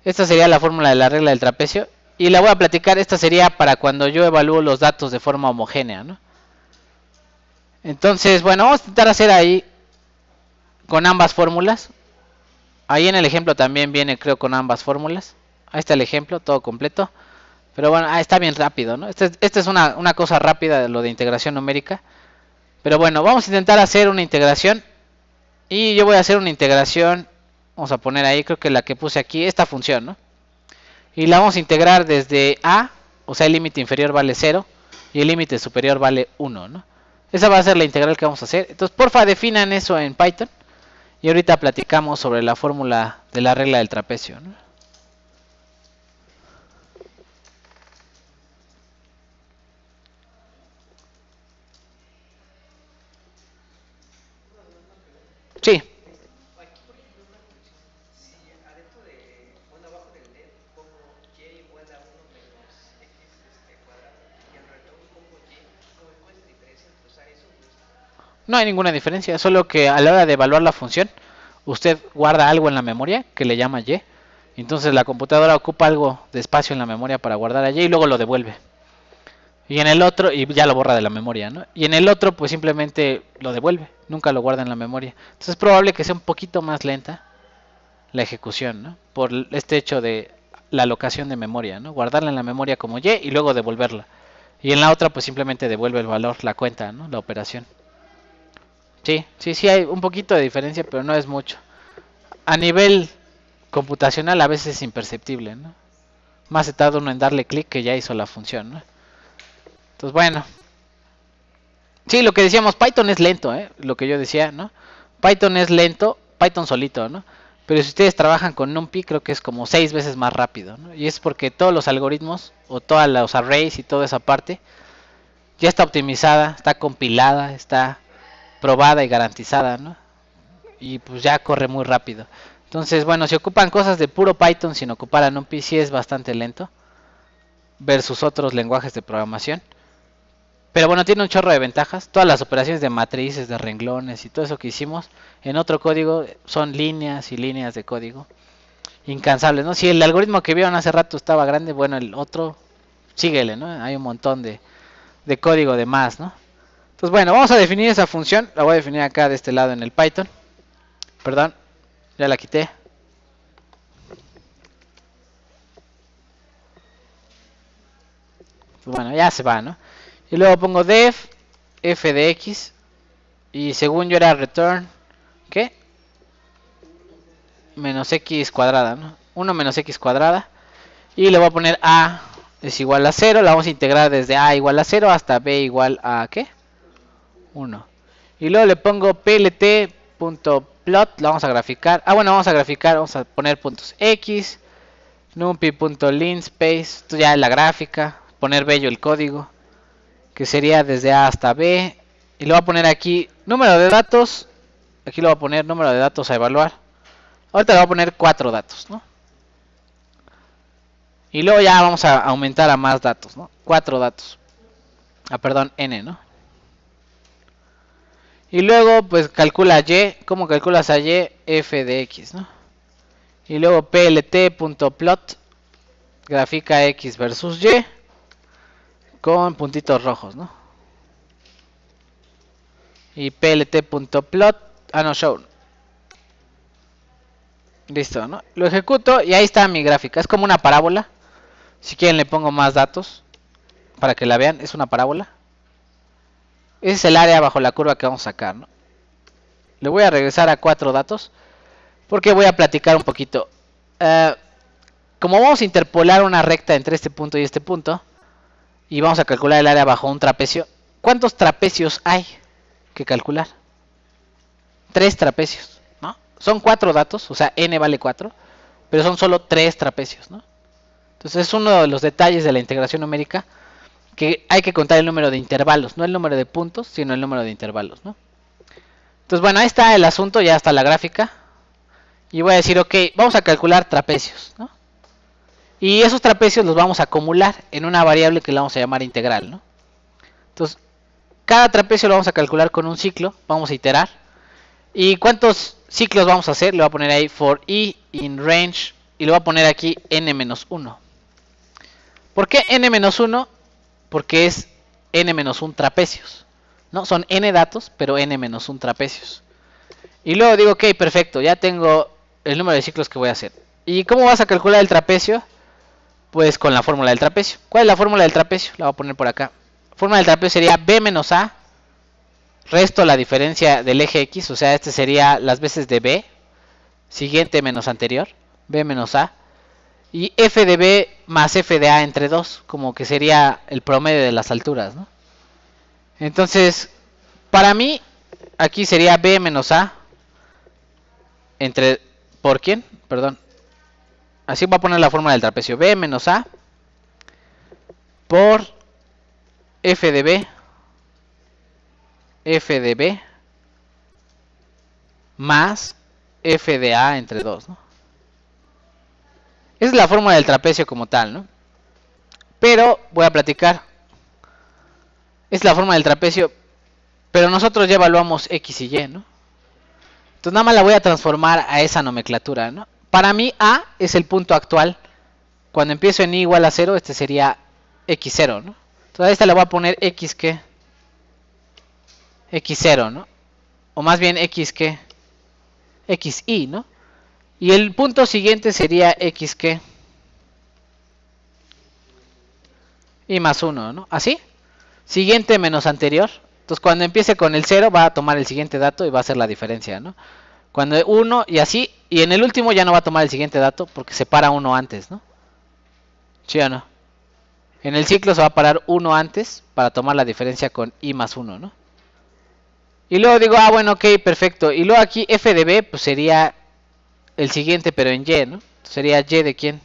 Esta sería la fórmula de la regla del trapecio y la voy a platicar. Esta sería para cuando yo evalúo los datos de forma homogénea, ¿no? Entonces, bueno, vamos a intentar hacer ahí con ambas fórmulas. Ahí en el ejemplo también viene, creo, con ambas fórmulas. Ahí está el ejemplo, todo completo. Pero bueno, está bien rápido, ¿no? Esta es una cosa rápida de lo de integración numérica. Pero bueno, vamos a intentar hacer una integración. Y yo voy a hacer una integración. Vamos a poner ahí, creo que la que puse aquí, esta función, ¿no? Y la vamos a integrar desde a, o sea, el límite inferior vale 0 y el límite superior vale 1, ¿no? Esa va a ser la integral que vamos a hacer. Entonces, porfa, definan eso en Python. Y ahorita platicamos sobre la fórmula de la regla del trapecio, ¿no? Sí. No hay ninguna diferencia, solo que a la hora de evaluar la función, usted guarda algo en la memoria que le llama y. Entonces la computadora ocupa algo de espacio en la memoria para guardar a y luego lo devuelve. Y en el otro, y ya lo borra de la memoria, ¿no? Y en el otro, pues simplemente lo devuelve, nunca lo guarda en la memoria. Entonces es probable que sea un poquito más lenta la ejecución, ¿no? Por este hecho de la alocación de memoria, ¿no? Guardarla en la memoria como y luego devolverla. Y en la otra, pues simplemente devuelve el valor, la cuenta, ¿no? La operación. Sí hay un poquito de diferencia, pero no es mucho. A nivel computacional a veces es imperceptible, ¿no? Más se tarda uno en darle clic que ya hizo la función, ¿no? Entonces, bueno. Sí, lo que decíamos, Python es lento, ¿eh? Lo que yo decía, ¿no? Python es lento, Python solito, ¿no? Pero si ustedes trabajan con NumPy, creo que es como 6 veces más rápido, ¿no? Y es porque todos los algoritmos, o todos los arrays y toda esa parte, ya está optimizada, está compilada, está probada y garantizada, ¿no? Y pues ya corre muy rápido. Entonces, bueno, si ocupan cosas de puro Python sin ocupar a NumPy, sí es bastante lento versus otros lenguajes de programación. Pero bueno, tiene un chorro de ventajas. Todas las operaciones de matrices, de renglones y todo eso que hicimos en otro código son líneas y líneas de código incansables, ¿no? Si el algoritmo que vieron hace rato estaba grande, bueno, el otro, síguele, ¿no? Hay un montón de código de más, ¿no? Entonces, bueno, vamos a definir esa función. La voy a definir acá de este lado en el Python. Perdón, ya la quité. Pues bueno, ya se va, ¿no? Y luego pongo def f de x. Y según yo era return, ¿qué? Menos x cuadrada, ¿no? 1 menos x cuadrada. Y le voy a poner a es igual a 0. La vamos a integrar desde a igual a 0 hasta b igual a ¿qué? 1. Y luego le pongo plt.plot. La vamos a graficar. Bueno, vamos a graficar. Vamos a poner puntos x. numpy.linspace. Esto ya es la gráfica. Poner bello el código. Que sería desde a hasta b. Y le voy a poner aquí número de datos. Aquí le voy a poner número de datos a evaluar. Ahorita le voy a poner 4 datos, ¿no? Y luego ya vamos a aumentar a más datos, ¿no? 4 datos. Perdón, n, ¿no? Y luego pues calcula Y. ¿Cómo calculas a Y? F de X, ¿no? Y luego plt.plot grafica X versus Y con puntitos rojos, ¿no? Y plt.plot, no, show. Listo, ¿no? Lo ejecuto y ahí está mi gráfica. Es como una parábola. Si quieren le pongo más datos para que la vean. Es una parábola. Ese es el área bajo la curva que vamos a sacar, ¿no? Le voy a regresar a 4 datos porque voy a platicar un poquito. Como vamos a interpolar una recta entre este punto y este punto y vamos a calcular el área bajo un trapecio, ¿cuántos trapecios hay que calcular? 3 trapecios, ¿no? Son 4 datos, o sea, n vale 4, pero son solo 3 trapecios, ¿no? Entonces es uno de los detalles de la integración numérica, que hay que contar el número de intervalos, no el número de puntos, sino el número de intervalos, ¿no? Entonces, bueno, ahí está el asunto, ya está la gráfica. Y voy a decir, ok, vamos a calcular trapecios, ¿no? Y esos trapecios los vamos a acumular en una variable que la vamos a llamar integral, ¿no? Entonces, cada trapecio lo vamos a calcular con un ciclo, vamos a iterar. ¿Y cuántos ciclos vamos a hacer? Le voy a poner ahí for i in range y le voy a poner aquí n-1. ¿Por qué n-1? Porque es n-1 trapecios, ¿no? Son n datos, pero n-1 trapecios. Y luego digo, ok, perfecto, ya tengo el número de ciclos que voy a hacer. ¿Y cómo vas a calcular el trapecio? Pues con la fórmula del trapecio. ¿Cuál es la fórmula del trapecio? La voy a poner por acá. La fórmula del trapecio sería b menos a, resto la diferencia del eje x, o sea, este sería las veces de b, siguiente menos anterior, b menos a, y f de b más f de a entre 2, como que sería el promedio de las alturas, ¿no? Entonces, para mí, aquí sería b menos a, entre, ¿por quién? Perdón. Así voy a poner la fórmula del trapecio. B menos A por F de B más F de A entre 2, ¿no? Esa es la fórmula del trapecio como tal, ¿no? Pero voy a platicar. Es la fórmula del trapecio, pero nosotros ya evaluamos X y Y, ¿no? Entonces nada más la voy a transformar a esa nomenclatura, ¿no? Para mí A es el punto actual. Cuando empiezo en i igual a 0, este sería x0, ¿no? Entonces a esta le voy a poner x ¿qué? X0, ¿no? O más bien x ¿qué? XI, ¿no? Y el punto siguiente sería x ¿qué? Y más 1, ¿no? ¿Así? Siguiente menos anterior. Entonces cuando empiece con el 0 va a tomar el siguiente dato y va a hacer la diferencia, ¿no? Cuando 1 y así, y en el último ya no va a tomar el siguiente dato porque se para 1 antes, ¿no? ¿Sí o no? En el ciclo se va a parar 1 antes para tomar la diferencia con i más 1, ¿no? Y luego digo, bueno, ok, perfecto. Y luego aquí f de b, pues sería el siguiente, pero en y, ¿no? Sería y de quién?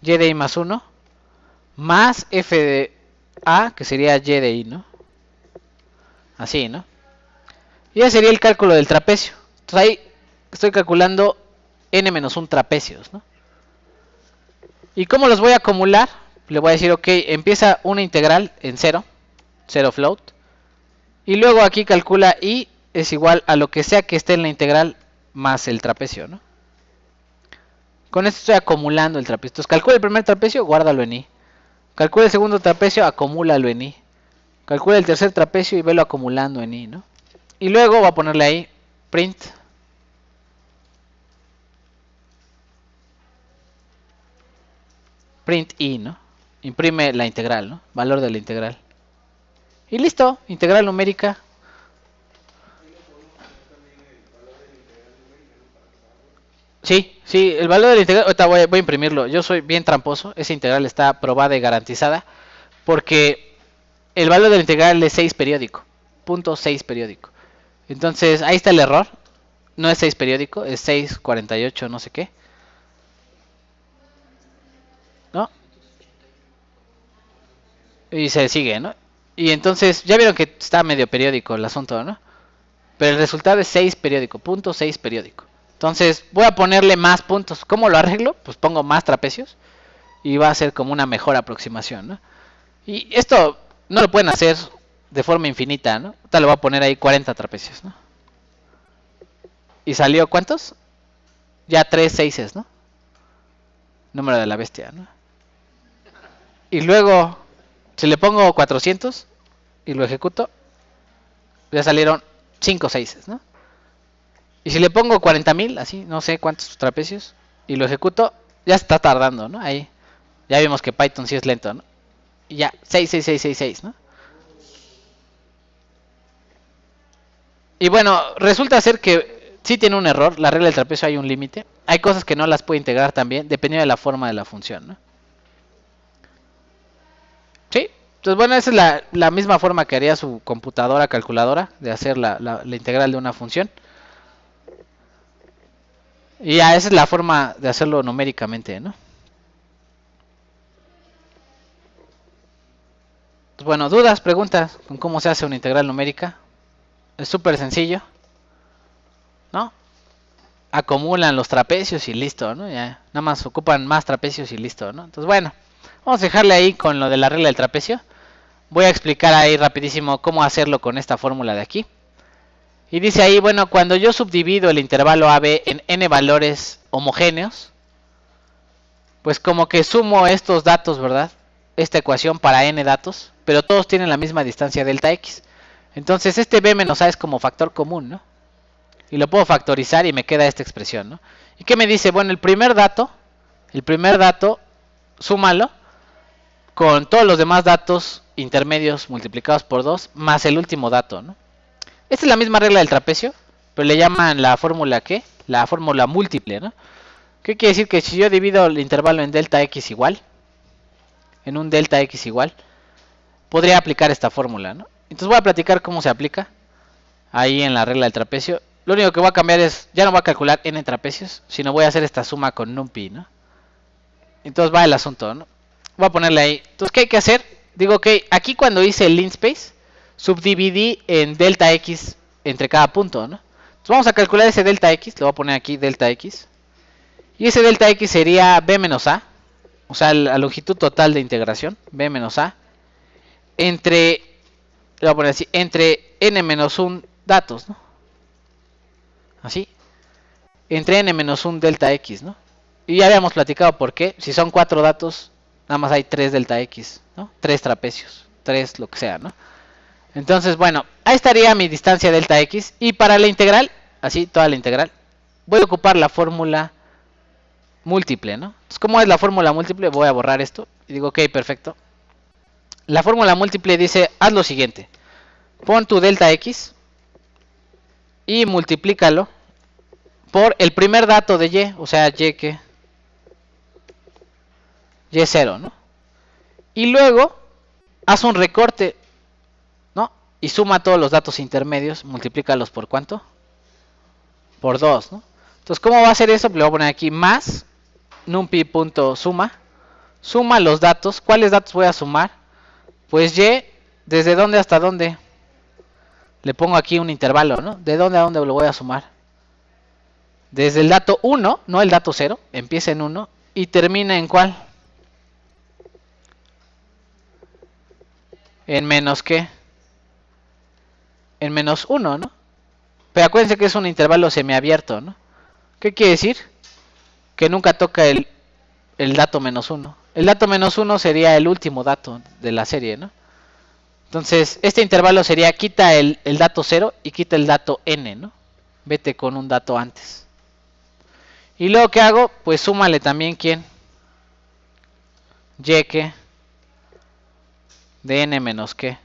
Y de i más 1, más f de a, que sería y de i, ¿no? Así, ¿no? Y ya sería el cálculo del trapecio. Entonces ahí estoy calculando n-1 trapecios, ¿no? ¿Y cómo los voy a acumular? Le voy a decir, ok, empieza una integral en 0, 0 float. Y luego aquí calcula i es igual a lo que sea que esté en la integral más el trapecio, ¿no? Con esto estoy acumulando el trapecio. Entonces calcula el primer trapecio, guárdalo en i. Calcula el segundo trapecio, acumúlalo en i. Calcula el tercer trapecio y velo acumulando en i, ¿no? Y luego voy a ponerle ahí print i, ¿no? Imprime la integral, ¿no? Valor de la integral. Y listo, integral numérica. Sí, sí, el valor de la integral, ahorita voy a imprimirlo. Yo soy bien tramposo, esa integral está probada y garantizada. Porque el valor de la integral es 6 periódico. Punto 6 periódico. Entonces, ahí está el error. No es 6 periódico, es 648 no sé qué. ¿No? Y se sigue, ¿no? Y entonces, ya vieron que está medio periódico el asunto, ¿no? Pero el resultado es 6 periódico, punto 6 periódico. Entonces, voy a ponerle más puntos. ¿Cómo lo arreglo? Pues pongo más trapecios. Y va a ser como una mejor aproximación, ¿no? Y esto no lo pueden hacer de forma infinita, ¿no? Ahorita le voy a poner ahí 40 trapecios, ¿no? Y salió, ¿cuántos? Ya 3 seises, ¿no? Número de la bestia, ¿no? Y luego, si le pongo 400 y lo ejecuto, ya salieron 5 seises, ¿no? Y si le pongo 40.000, así, no sé cuántos trapecios, y lo ejecuto, ya está tardando, ¿no? Ahí, ya vimos que Python sí es lento, ¿no? Y ya, 6, 6, 6, 6, 6, ¿no? Y bueno, resulta ser que sí tiene un error, la regla del trapecio hay un límite. Hay cosas que no las puede integrar también, dependiendo de la forma de la función, ¿no? Sí, entonces bueno, esa es la misma forma que haría su computadora calculadora de hacer la integral de una función. Y ya esa es la forma de hacerlo numéricamente, ¿no? Pues bueno, dudas, preguntas con cómo se hace una integral numérica. Es súper sencillo, ¿no? Acumulan los trapecios y listo, ¿no? Ya, nada más ocupan más trapecios y listo, ¿no? Entonces bueno, vamos a dejarle ahí con lo de la regla del trapecio. Voy a explicar ahí rapidísimo cómo hacerlo con esta fórmula de aquí. Y dice ahí, bueno, cuando yo subdivido el intervalo AB en n valores homogéneos, pues como que sumo estos datos, ¿verdad? Esta ecuación para n datos, pero todos tienen la misma distancia delta x. Entonces este b menos a es como factor común, ¿no? Y lo puedo factorizar y me queda esta expresión, ¿no? ¿Y qué me dice? Bueno, el primer dato, súmalo con todos los demás datos intermedios multiplicados por 2 más el último dato, ¿no? Esta es la misma regla del trapecio, pero le llaman la fórmula ¿qué? La fórmula múltiple, ¿no? ¿Qué quiere decir? Que si yo divido el intervalo en delta x igual, en un delta x igual, podría aplicar esta fórmula, ¿no? Entonces voy a platicar cómo se aplica ahí en la regla del trapecio. Lo único que voy a cambiar es, ya no voy a calcular n trapecios, sino voy a hacer esta suma con NumPy, ¿no? Entonces va el asunto, ¿no? Voy a ponerle ahí. Entonces, ¿qué hay que hacer? Digo que aquí cuando hice el linspace, subdividí en delta x entre cada punto, ¿no? Entonces vamos a calcular ese delta x, le voy a poner aquí delta x. Y ese delta x sería b menos a, o sea, la longitud total de integración, b menos a, entre, le voy a poner así, entre n menos 1 datos, ¿no? Así, entre n menos 1 delta x, ¿no? Y ya habíamos platicado por qué, si son 4 datos, nada más hay 3 delta x, ¿no? 3 trapecios, 3 lo que sea, ¿no? Entonces, bueno, ahí estaría mi distancia delta x. Y para la integral, así, toda la integral, voy a ocupar la fórmula múltiple, ¿no? Entonces, ¿cómo es la fórmula múltiple? Voy a borrar esto. Y digo, ok, perfecto. La fórmula múltiple dice, haz lo siguiente. Pon tu delta x y multiplícalo por el primer dato de y, o sea, y que y0, ¿no? Y luego, haz un recorte, ¿no? Y suma todos los datos intermedios, multiplícalos por ¿cuánto? Por 2, ¿no? Entonces, ¿cómo va a ser eso? Le voy a poner aquí más numpy.suma. Suma los datos. ¿Cuáles datos voy a sumar? Pues y, ¿desde dónde hasta dónde? Le pongo aquí un intervalo, ¿no? ¿De dónde a dónde lo voy a sumar? Desde el dato 1, no el dato 0, empieza en 1 y termina en ¿cuál? En menos ¿qué? En menos 1, ¿no? Pero acuérdense que es un intervalo semiabierto, ¿no? ¿Qué quiere decir? Que nunca toca el dato menos 1. El dato menos 1 sería el último dato de la serie, ¿no? Entonces, este intervalo sería quita el dato 0 y quita el dato n, ¿no? Vete con un dato antes. Y luego, ¿qué hago? Pues súmale también, ¿quién? Y que de n menos qué.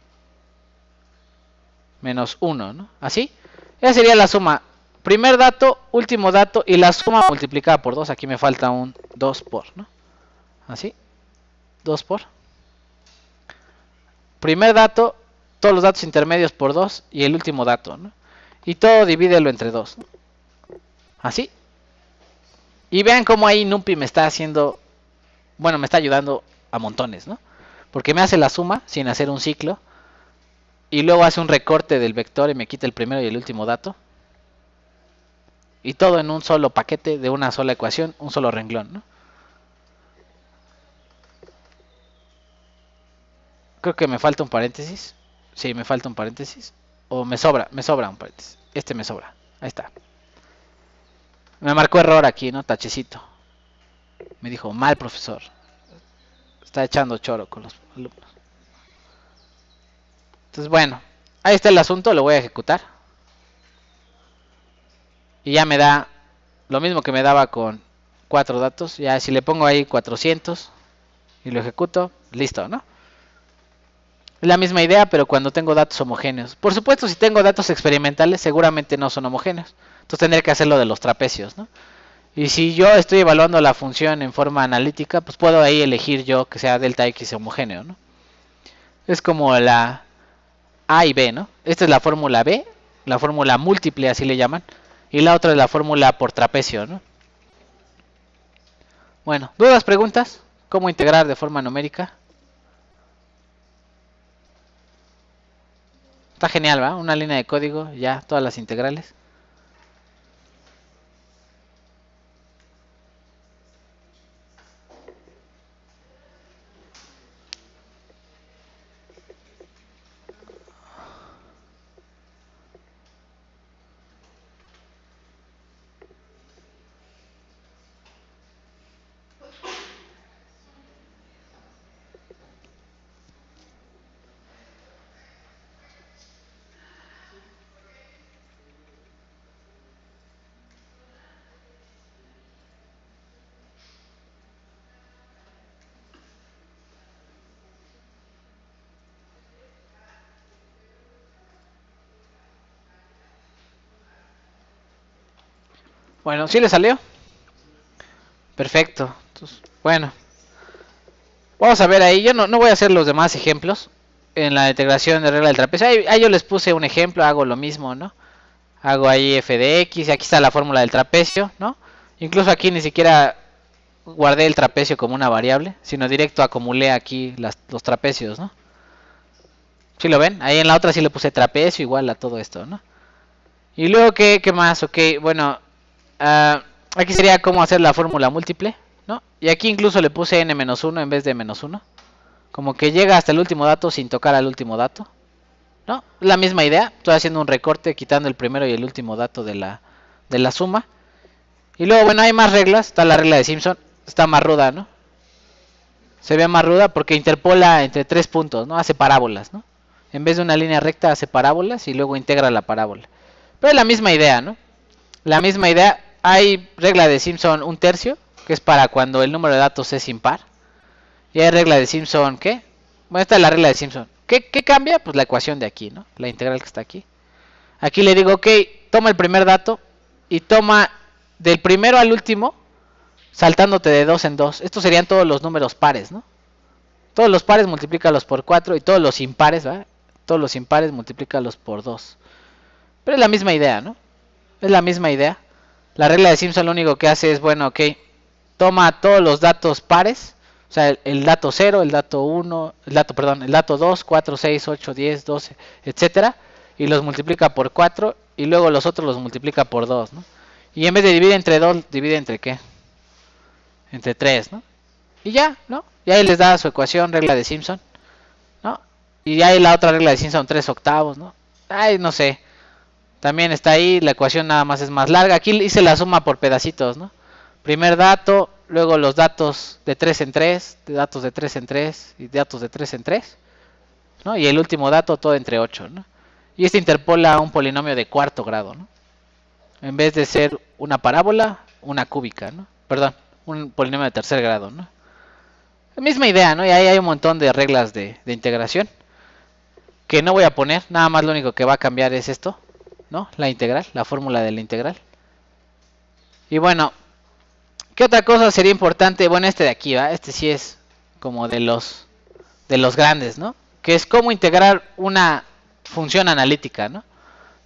Menos 1, ¿no? Así. Esa sería la suma. Primer dato, último dato y la suma multiplicada por 2. Aquí me falta un 2 por, ¿no? Así. 2 por. Primer dato, todos los datos intermedios por 2 y el último dato, ¿no? Y todo divídelo entre 2, ¿no? Así. Y vean cómo ahí NumPy me está haciendo, bueno, me está ayudando a montones, ¿no? Porque me hace la suma sin hacer un ciclo. Y luego hace un recorte del vector y me quita el primero y el último dato. Y todo en un solo paquete de una sola ecuación, un solo renglón, ¿no? Creo que me falta un paréntesis. Sí, me falta un paréntesis. O me sobra un paréntesis. Este me sobra. Ahí está. Me marcó error aquí, ¿no? Tachecito. Me dijo, mal profesor. Está echando choro con los alumnos. Entonces, bueno. Ahí está el asunto, lo voy a ejecutar. Y ya me da lo mismo que me daba con 4 datos. Ya si le pongo ahí 400 y lo ejecuto, listo, ¿no? Es la misma idea, pero cuando tengo datos homogéneos. Por supuesto, si tengo datos experimentales, seguramente no son homogéneos. Entonces tendré que hacerlo de los trapecios, ¿no? Y si yo estoy evaluando la función en forma analítica, pues puedo ahí elegir yo que sea delta x homogéneo, ¿no? Es como la A y B, ¿no? Esta es la fórmula B, la fórmula múltiple, así le llaman. Y la otra es la fórmula por trapecio, ¿no? Bueno, ¿dudas, preguntas? ¿Cómo integrar de forma numérica? Está genial, ¿va? Una línea de código, ya, todas las integrales. Bueno, ¿sí le salió? Perfecto. Entonces, bueno, vamos a ver ahí. Yo no voy a hacer los demás ejemplos en la integración de regla del trapecio. Ahí yo les puse un ejemplo, hago lo mismo, ¿no? Hago ahí f de x, y aquí está la fórmula del trapecio, ¿no? Incluso aquí ni siquiera guardé el trapecio como una variable, sino directo acumulé aquí los trapecios, ¿no? ¿Sí lo ven? Ahí en la otra sí le puse trapecio igual a todo esto, ¿no? Y luego, ¿qué más? Ok, bueno, aquí sería cómo hacer la fórmula múltiple, ¿no? Y aquí incluso le puse n-1 en vez de -1. Como que llega hasta el último dato sin tocar al último dato, ¿no? La misma idea, estoy haciendo un recorte quitando el primero y el último dato de la suma. Y luego, bueno, hay más reglas, está la regla de Simpson, está más ruda, ¿no? Se ve más ruda porque interpola entre 3 puntos, ¿no? Hace parábolas, ¿no? En vez de una línea recta hace parábolas y luego integra la parábola. Pero es la misma idea, ¿no? La misma idea, hay regla de Simpson 1/3, que es para cuando el número de datos es impar. Y hay regla de Simpson, ¿qué? Bueno, esta es la regla de Simpson. ¿Qué cambia? Pues la ecuación de aquí, ¿no? La integral que está aquí. Aquí le digo, ok, toma el primer dato y toma del primero al último, saltándote de 2 en 2. Estos serían todos los números pares, ¿no? Todos los pares multiplícalos por 4 y todos los impares, ¿verdad? Todos los impares multiplícalos por 2. Pero es la misma idea, ¿no? Es la misma idea. La regla de Simpson lo único que hace es, bueno, ok, toma todos los datos pares, o sea, el dato 0, el dato 1, el dato 2, 4, 6, 8, 10, 12, etcétera, y los multiplica por 4 y luego los otros los multiplica por 2, ¿no? Y en vez de dividir entre 2, divide entre ¿qué? Entre 3, ¿no? Y ya, ¿no? Y ahí les da su ecuación, regla de Simpson, ¿no? Y ahí la otra regla de Simpson, 3/8, ¿no? Ay, no sé. También está ahí, la ecuación nada más es más larga. Aquí hice la suma por pedacitos, ¿no? Primer dato, luego los datos de 3 en 3, de datos de 3 en 3 y datos de 3 en 3, ¿no? Y el último dato todo entre 8, ¿no? Y este interpola un polinomio de cuarto grado, ¿no? En vez de ser una parábola, una cúbica, ¿no? Perdón, un polinomio de tercer grado, ¿no? La misma idea, ¿no? Y ahí hay un montón de reglas de integración que no voy a poner, nada más lo único que va a cambiar es esto, ¿no? La integral, la fórmula de la integral. Y bueno, ¿qué otra cosa sería importante? Bueno, este de aquí, ¿va? Este sí es como de los grandes, ¿no? Que es cómo integrar una función analítica, ¿no?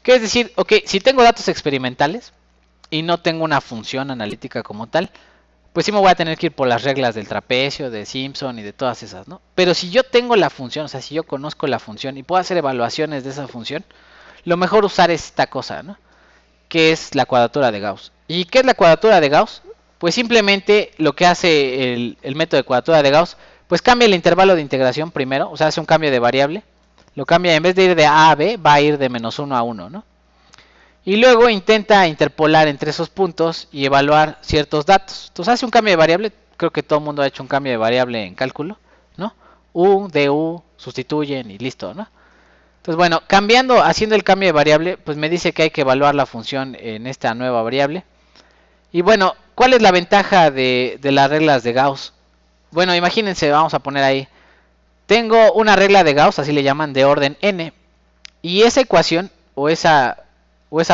Que es decir, ok, si tengo datos experimentales y no tengo una función analítica como tal, pues sí me voy a tener que ir por las reglas del trapecio, de Simpson y de todas esas, ¿no? Pero si yo tengo la función, o sea, si yo conozco la función y puedo hacer evaluaciones de esa función, lo mejor usar es esta cosa, ¿no? Que es la cuadratura de Gauss. ¿Y qué es la cuadratura de Gauss? Pues simplemente lo que hace el método de cuadratura de Gauss, pues cambia el intervalo de integración primero, o sea, hace un cambio de variable, Lo cambia, en vez de ir de A a B, va a ir de -1 a 1, ¿no? Y luego intenta interpolar entre esos puntos y evaluar ciertos datos. Entonces hace un cambio de variable. Creo que todo el mundo ha hecho un cambio de variable en cálculo, ¿no? U, DU, sustituyen y listo, ¿no? Entonces, bueno, haciendo el cambio de variable, pues me dice que hay que evaluar la función en esta nueva variable. Y bueno, ¿cuál es la ventaja de las reglas de Gauss? Bueno, imagínense, vamos a poner ahí. Tengo una regla de Gauss, así le llaman, de orden n. Y esa ecuación, o esa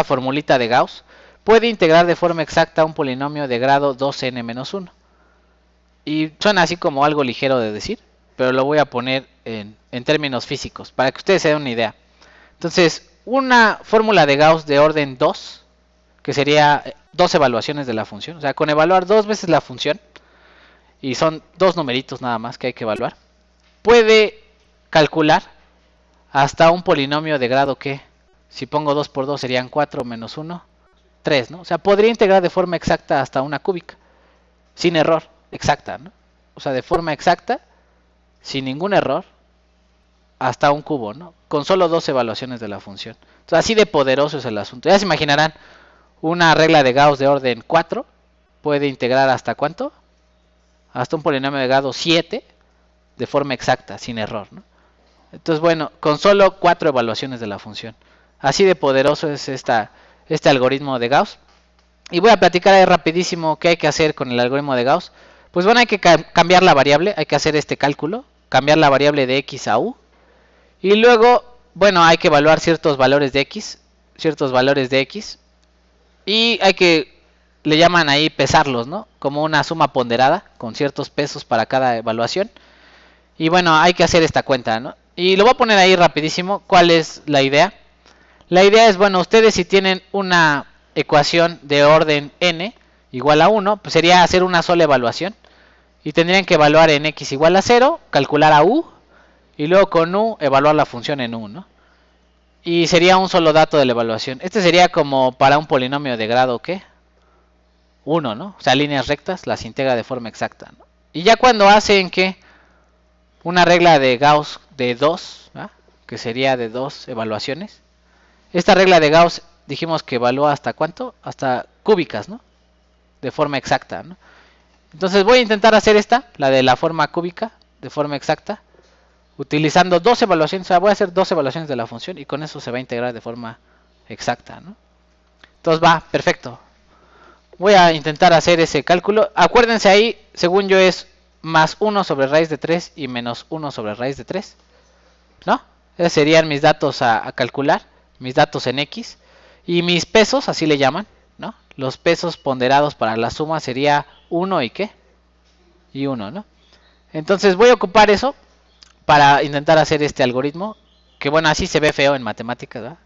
formulita de Gauss, puede integrar de forma exacta un polinomio de grado 2n-1. Y suena así como algo ligero de decir, pero lo voy a poner en términos físicos, para que ustedes se den una idea. Entonces, una fórmula de Gauss de orden 2, que sería 2 evaluaciones de la función, o sea, con evaluar 2 veces la función, y son 2 numeritos nada más que hay que evaluar, puede calcular hasta un polinomio de grado que, si pongo 2 por 2 serían 4 menos 1, 3, ¿no? O sea, podría integrar de forma exacta hasta una cúbica, sin error, exacta, ¿no? O sea, de forma exacta, sin ningún error, hasta un cubo, ¿no? Con solo 2 evaluaciones de la función. Entonces, así de poderoso es el asunto. Ya se imaginarán, una regla de Gauss de orden 4 puede integrar hasta ¿cuánto? Hasta un polinomio de grado 7 de forma exacta, sin error, ¿no? Entonces, bueno, con solo 4 evaluaciones de la función. Así de poderoso es este algoritmo de Gauss. Y voy a platicar ahí rapidísimo qué hay que hacer con el algoritmo de Gauss. Pues bueno, hay que cambiar la variable, hay que hacer este cálculo, cambiar la variable de x a u. Y luego, bueno, hay que evaluar ciertos valores de x, y hay que, le llaman ahí pesarlos, ¿no? Como una suma ponderada, con ciertos pesos para cada evaluación. Y bueno, hay que hacer esta cuenta, ¿no? Y lo voy a poner ahí rapidísimo. ¿Cuál es la idea? La idea es, bueno, ustedes si tienen una ecuación de orden n igual a 1, pues sería hacer una sola evaluación. Y tendrían que evaluar en x igual a 0, calcular a u, y luego con u evaluar la función en u, ¿no? Y sería un solo dato de la evaluación. Este sería como para un polinomio de grado, ¿qué? 1, ¿no? O sea, líneas rectas las integra de forma exacta, ¿no? Y ya cuando hacen que una regla de Gauss de 2, ¿verdad? Que sería de 2 evaluaciones. Esta regla de Gauss dijimos que evalúa hasta ¿cuánto? Hasta cúbicas, ¿no? De forma exacta, ¿no? Entonces voy a intentar hacer esta, la de la forma cúbica, de forma exacta, utilizando 2 evaluaciones. O sea, voy a hacer 2 evaluaciones de la función y con eso se va a integrar de forma exacta, ¿no? Entonces va, perfecto. Voy a intentar hacer ese cálculo. Acuérdense ahí, según yo es más 1 sobre raíz de 3 y menos 1 sobre raíz de 3, ¿no? Esos serían mis datos a calcular, mis datos en x. Y mis pesos, así le llaman, ¿no? Los pesos ponderados para la suma sería 1 y ¿qué? Y 1, ¿no? Entonces voy a ocupar eso para intentar hacer este algoritmo, que bueno, así se ve feo en matemáticas, ¿verdad?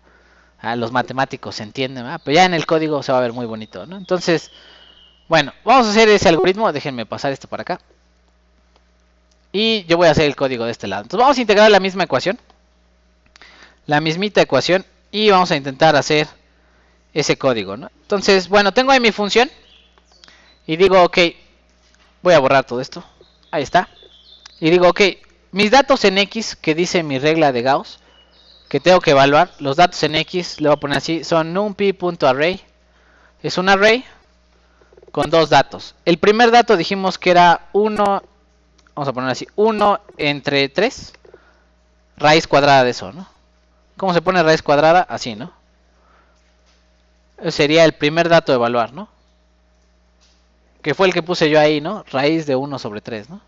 Los matemáticos se entienden, ¿verdad? Pero ya en el código se va a ver muy bonito, ¿no? Entonces, bueno, vamos a hacer ese algoritmo. Déjenme pasar esto para acá. Y yo voy a hacer el código de este lado. Entonces vamos a integrar la misma ecuación, la mismita ecuación, y vamos a intentar hacer ese código, ¿no? Entonces, bueno, tengo ahí mi función y digo, ok, voy a borrar todo esto. Ahí está. Y digo, ok, mis datos en x, que dice mi regla de Gauss, que tengo que evaluar, los datos en x, le voy a poner así, son numpy.array. Es un array con 2 datos. El primer dato dijimos que era 1, vamos a poner así, 1 entre 3, raíz cuadrada de eso, ¿no? ¿Cómo se pone raíz cuadrada? Así, ¿no? Ese sería el primer dato a evaluar, ¿no? Que fue el que puse yo ahí, ¿no? Raíz de 1 sobre 3, ¿no?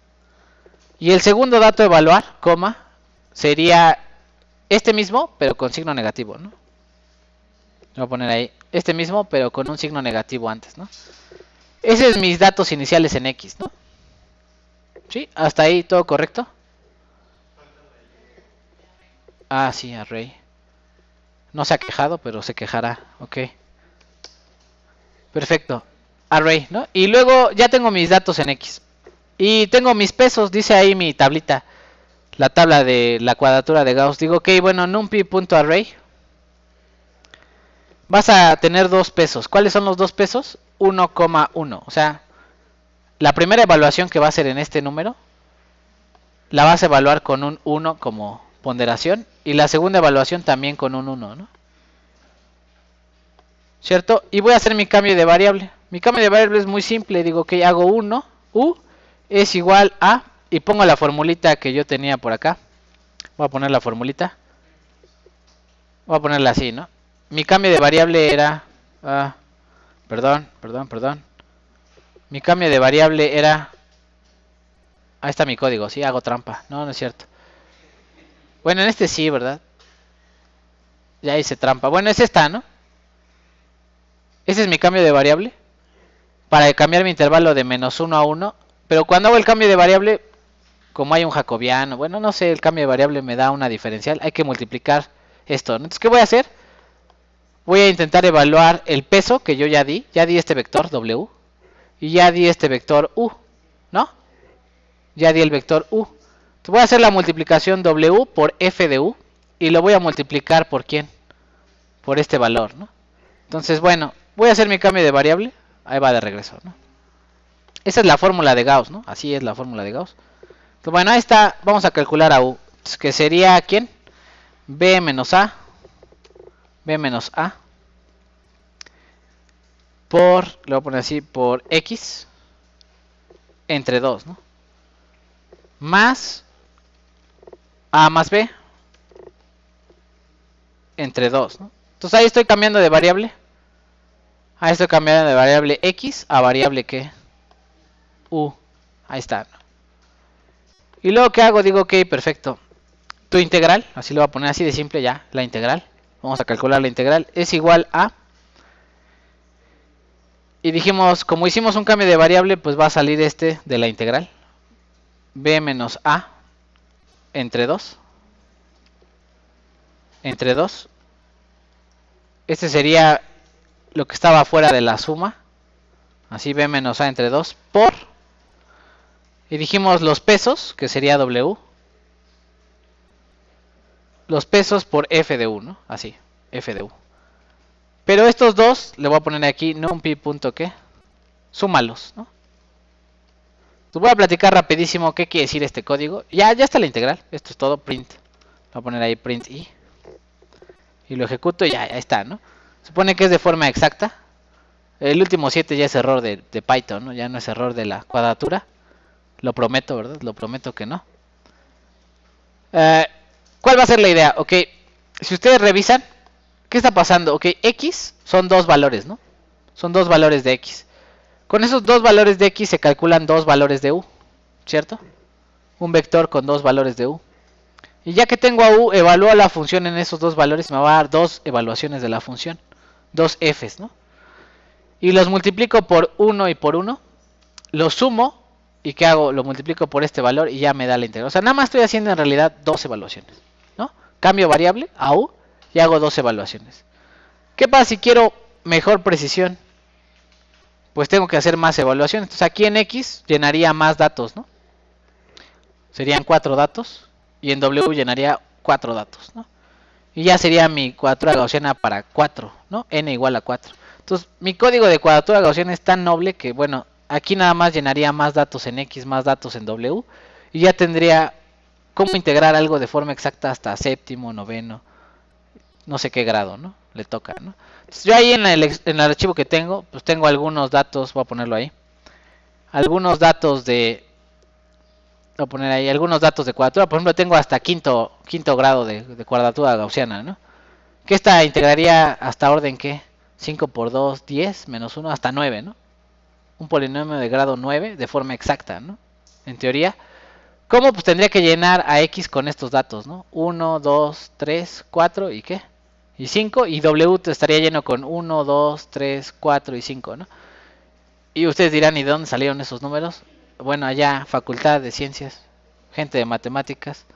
Y el segundo dato a evaluar, coma, sería este mismo, pero con signo negativo, ¿no? Voy a poner ahí este mismo, pero con un signo negativo antes, ¿no? Esos son mis datos iniciales en x, ¿no? ¿Sí? Hasta ahí todo correcto. Ah, sí, array. No se ha quejado, pero se quejará. Ok. Perfecto. Array, ¿no? Y luego ya tengo mis datos en x. Y tengo mis pesos, dice ahí mi tablita. La tabla de la cuadratura de Gauss. Digo, ok, bueno, numpy.array. Vas a tener 2 pesos. ¿Cuáles son los 2 pesos? 1,1. O sea, la primera evaluación que va a ser en este número, la vas a evaluar con un 1 como ponderación. y la segunda evaluación también con un 1, ¿no? ¿Cierto? Y voy a hacer mi cambio de variable. Mi cambio de variable es muy simple. Digo que hago 1, u es igual a, y pongo la formulita que yo tenía por acá. Voy a poner la formulita. Voy a ponerla así, ¿no? Mi cambio de variable era... perdón. Mi cambio de variable era... Ahí está mi código, sí, hago trampa. No, no es cierto. Bueno, en este sí, ¿verdad? Ya hice trampa. Bueno, es esta, ¿no? Ese es mi cambio de variable. Para cambiar mi intervalo de menos 1 a 1. Pero cuando hago el cambio de variable, como hay un jacobiano, bueno, no sé, el cambio de variable me da una diferencial. Hay que multiplicar esto, ¿no? Entonces, ¿qué voy a hacer? Voy a intentar evaluar el peso que yo ya di. Ya di este vector W. Y ya di este vector U, ¿no? Ya di el vector U. Entonces voy a hacer la multiplicación W por F de U. Y lo voy a multiplicar por ¿quién? Por este valor, ¿no? Entonces, bueno, voy a hacer mi cambio de variable. Ahí va de regreso, ¿no? Esa es la fórmula de Gauss, ¿no? Así es la fórmula de Gauss. Entonces, bueno, ahí está. Vamos a calcular a U. Entonces, que sería ¿quién? B menos A. B menos A. Por, le voy a poner así, por X. Entre 2, ¿no? Más A más B. Entre 2, ¿no? Entonces ahí estoy cambiando de variable. Ahí estoy cambiando de variable X a variable ¿qué? U. Ahí está, ¿no? Y luego ¿qué hago? Digo, ok, perfecto. Tu integral, así lo voy a poner así de simple ya, la integral. Vamos a calcular la integral. Es igual a... Y dijimos, como hicimos un cambio de variable, pues va a salir este de la integral. B menos A entre 2. Entre 2. Este sería lo que estaba fuera de la suma. Así B menos A entre 2 por... Y dijimos los pesos, que sería W. Los pesos por F de U, ¿no? Así, F de U. Pero estos dos, le voy a poner aquí numpy.qué. Súmalos, ¿no? Entonces voy a platicar rapidísimo qué quiere decir este código. Ya está la integral. Esto es todo, print. Voy a poner ahí print i. Y lo ejecuto y ya está, ¿no? Supone que es de forma exacta. El último 7 ya es error de Python, ¿no? Ya no es error de la cuadratura. Lo prometo, ¿verdad? Lo prometo que no. ¿Cuál va a ser la idea? Ok, si ustedes revisan, ¿qué está pasando? Ok, X son dos valores, ¿no? Son dos valores de X. Con esos dos valores de X se calculan dos valores de U, ¿cierto? Un vector con dos valores de U. Y ya que tengo a U, evalúo la función en esos dos valores, me va a dar dos evaluaciones de la función. Dos Fs, ¿no? Y los multiplico por 1 y por 1. Los sumo. ¿Y qué hago? Lo multiplico por este valor y ya me da la integral. O sea, nada más estoy haciendo en realidad dos evaluaciones, ¿no? Cambio variable a U y hago dos evaluaciones. ¿Qué pasa si quiero mejor precisión? Pues tengo que hacer más evaluaciones. Entonces aquí en X llenaría más datos, ¿no? Serían 4 datos. Y en W llenaría 4 datos, ¿no? Y ya sería mi cuadratura gaussiana para 4, ¿no? N igual a 4. Entonces mi código de cuadratura gaussiana es tan noble que, bueno, aquí nada más llenaría más datos en X, más datos en W. Y ya tendría cómo integrar algo de forma exacta hasta séptimo, noveno, no sé qué grado, ¿no? Le toca, ¿no? Entonces, yo ahí en el archivo que tengo, pues tengo algunos datos, voy a ponerlo ahí. Algunos datos de... Voy a poner ahí algunos datos de cuadratura. Por ejemplo, tengo hasta quinto grado de cuadratura gaussiana, ¿no? Que esta integraría hasta orden, ¿qué? 5 por 2, 10, menos 1, hasta 9, ¿no? Un polinomio de grado 9 de forma exacta, ¿no? En teoría. ¿Cómo? Pues tendría que llenar a X con estos datos, ¿no? 1, 2, 3, 4 y ¿qué? Y 5. Y W estaría lleno con 1, 2, 3, 4 y 5, ¿no? Y ustedes dirán, ¿y de dónde salieron esos números? Bueno, allá, Facultad de Ciencias, gente de Matemáticas.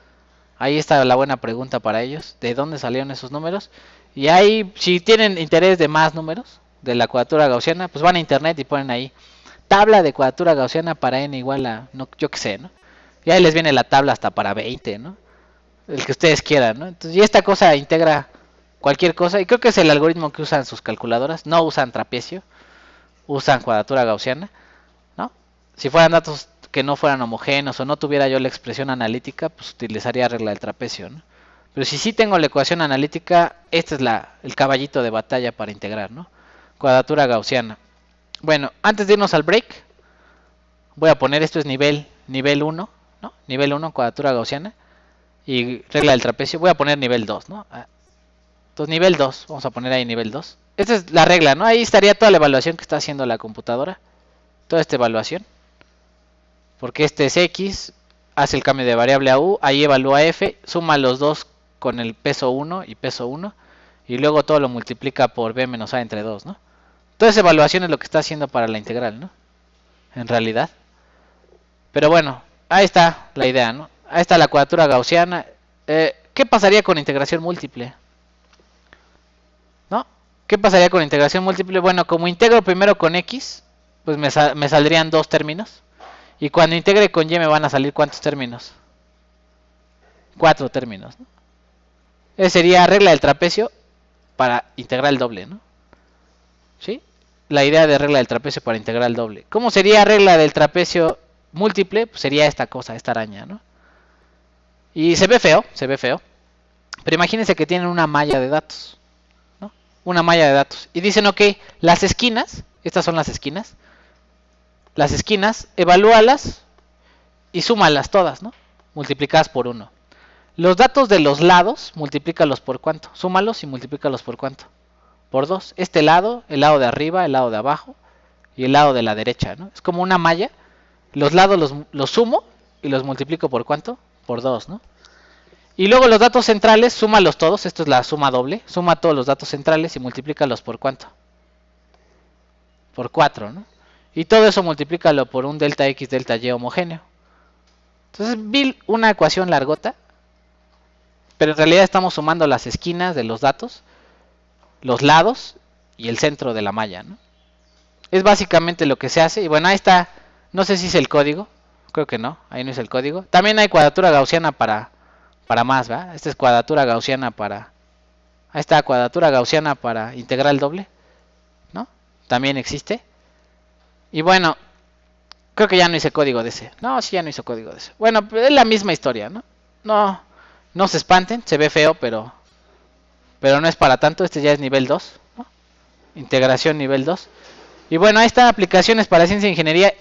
Ahí está la buena pregunta para ellos. ¿De dónde salieron esos números? Y ahí, si tienen interés de más números de la cuadratura gaussiana, pues van a internet y ponen ahí tabla de cuadratura gaussiana para n igual a, no, yo qué sé, ¿no? Y ahí les viene la tabla hasta para 20, ¿no? El que ustedes quieran, ¿no? Entonces, y esta cosa integra cualquier cosa. Y creo que es el algoritmo que usan sus calculadoras. No usan trapecio, usan cuadratura gaussiana, ¿no? Si fueran datos que no fueran homogéneos o no tuviera yo la expresión analítica, pues utilizaría regla del trapecio, ¿no? Pero si sí tengo la ecuación analítica, este es el caballito de batalla para integrar, ¿no? Cuadratura gaussiana. Bueno, antes de irnos al break, voy a poner, esto es nivel 1, ¿no? Nivel 1, cuadratura gaussiana. Y regla del trapecio, voy a poner nivel 2, ¿no? Entonces nivel 2, vamos a poner ahí nivel 2. Esta es la regla, ¿no? Ahí estaría toda la evaluación que está haciendo la computadora. Toda esta evaluación. Porque este es X, hace el cambio de variable a U, ahí evalúa F, suma los dos con el peso 1 y peso 1. Y luego todo lo multiplica por B menos A entre 2, ¿no? Toda esa evaluación es lo que está haciendo para la integral, ¿no? En realidad. Pero bueno, ahí está la idea, ¿no? Ahí está la cuadratura gaussiana. ¿Qué pasaría con integración múltiple? ¿No? ¿Qué pasaría con integración múltiple? Bueno, como integro primero con X, pues me saldrían dos términos. Y cuando integre con Y me van a salir ¿cuántos términos? 4 términos, ¿no? Esa sería regla del trapecio para integral doble, ¿no? ¿Sí? La idea de regla del trapecio para integral doble. ¿Cómo sería regla del trapecio múltiple? Pues sería esta cosa, esta araña, ¿no? Y se ve feo, se ve feo. Pero imagínense que tienen una malla de datos, ¿no? Una malla de datos. Y dicen, ok, las esquinas, estas son las esquinas. Las esquinas, evalúalas y súmalas todas, ¿no? Multiplicadas por 1. Los datos de los lados, multiplícalos por cuánto. Súmalos y multiplícalos por cuánto. Por 2. Este lado, el lado de arriba, el lado de abajo y el lado de la derecha, ¿no? Es como una malla. Los lados los sumo y los multiplico por cuánto. Por 2, ¿no? Y luego los datos centrales, súmalos todos. Esto es la suma doble. Suma todos los datos centrales y multiplícalos por cuánto. Por 4, ¿no? Y todo eso multiplícalo por un delta X, delta Y homogéneo. Entonces vi una ecuación largota. Pero en realidad estamos sumando las esquinas de los datos, los lados y el centro de la malla, ¿no? Es básicamente lo que se hace. Y bueno, ahí está. No sé si es el código. Creo que no. Ahí no es el código. También hay cuadratura gaussiana para más, ¿verdad? Esta es cuadratura gaussiana para... Ahí está, cuadratura gaussiana para integral doble, ¿no? También existe. Y bueno, creo que ya no hice código de ese. No, sí, ya no hizo código de ese. Bueno, es la misma historia, ¿no? No se espanten, se ve feo, pero no es para tanto. Este ya es nivel 2, ¿no? Integración nivel 2. Y bueno, ahí están aplicaciones para ciencia e ingeniería.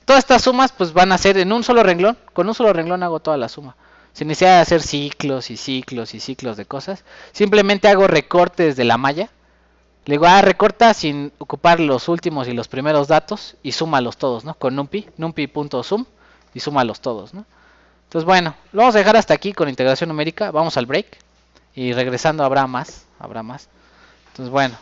Todas estas sumas pues van a ser en un solo renglón. Con un solo renglón hago toda la suma. Sin necesidad de hacer ciclos y ciclos y ciclos de cosas. Simplemente hago recortes de la malla. Le digo, recorta sin ocupar los últimos y los primeros datos y súmalos todos, ¿no? Con numpy, numpy.sum y súmalos todos, ¿no? Entonces, bueno, lo vamos a dejar hasta aquí con integración numérica. Vamos al break y regresando habrá más, habrá más. Entonces, bueno.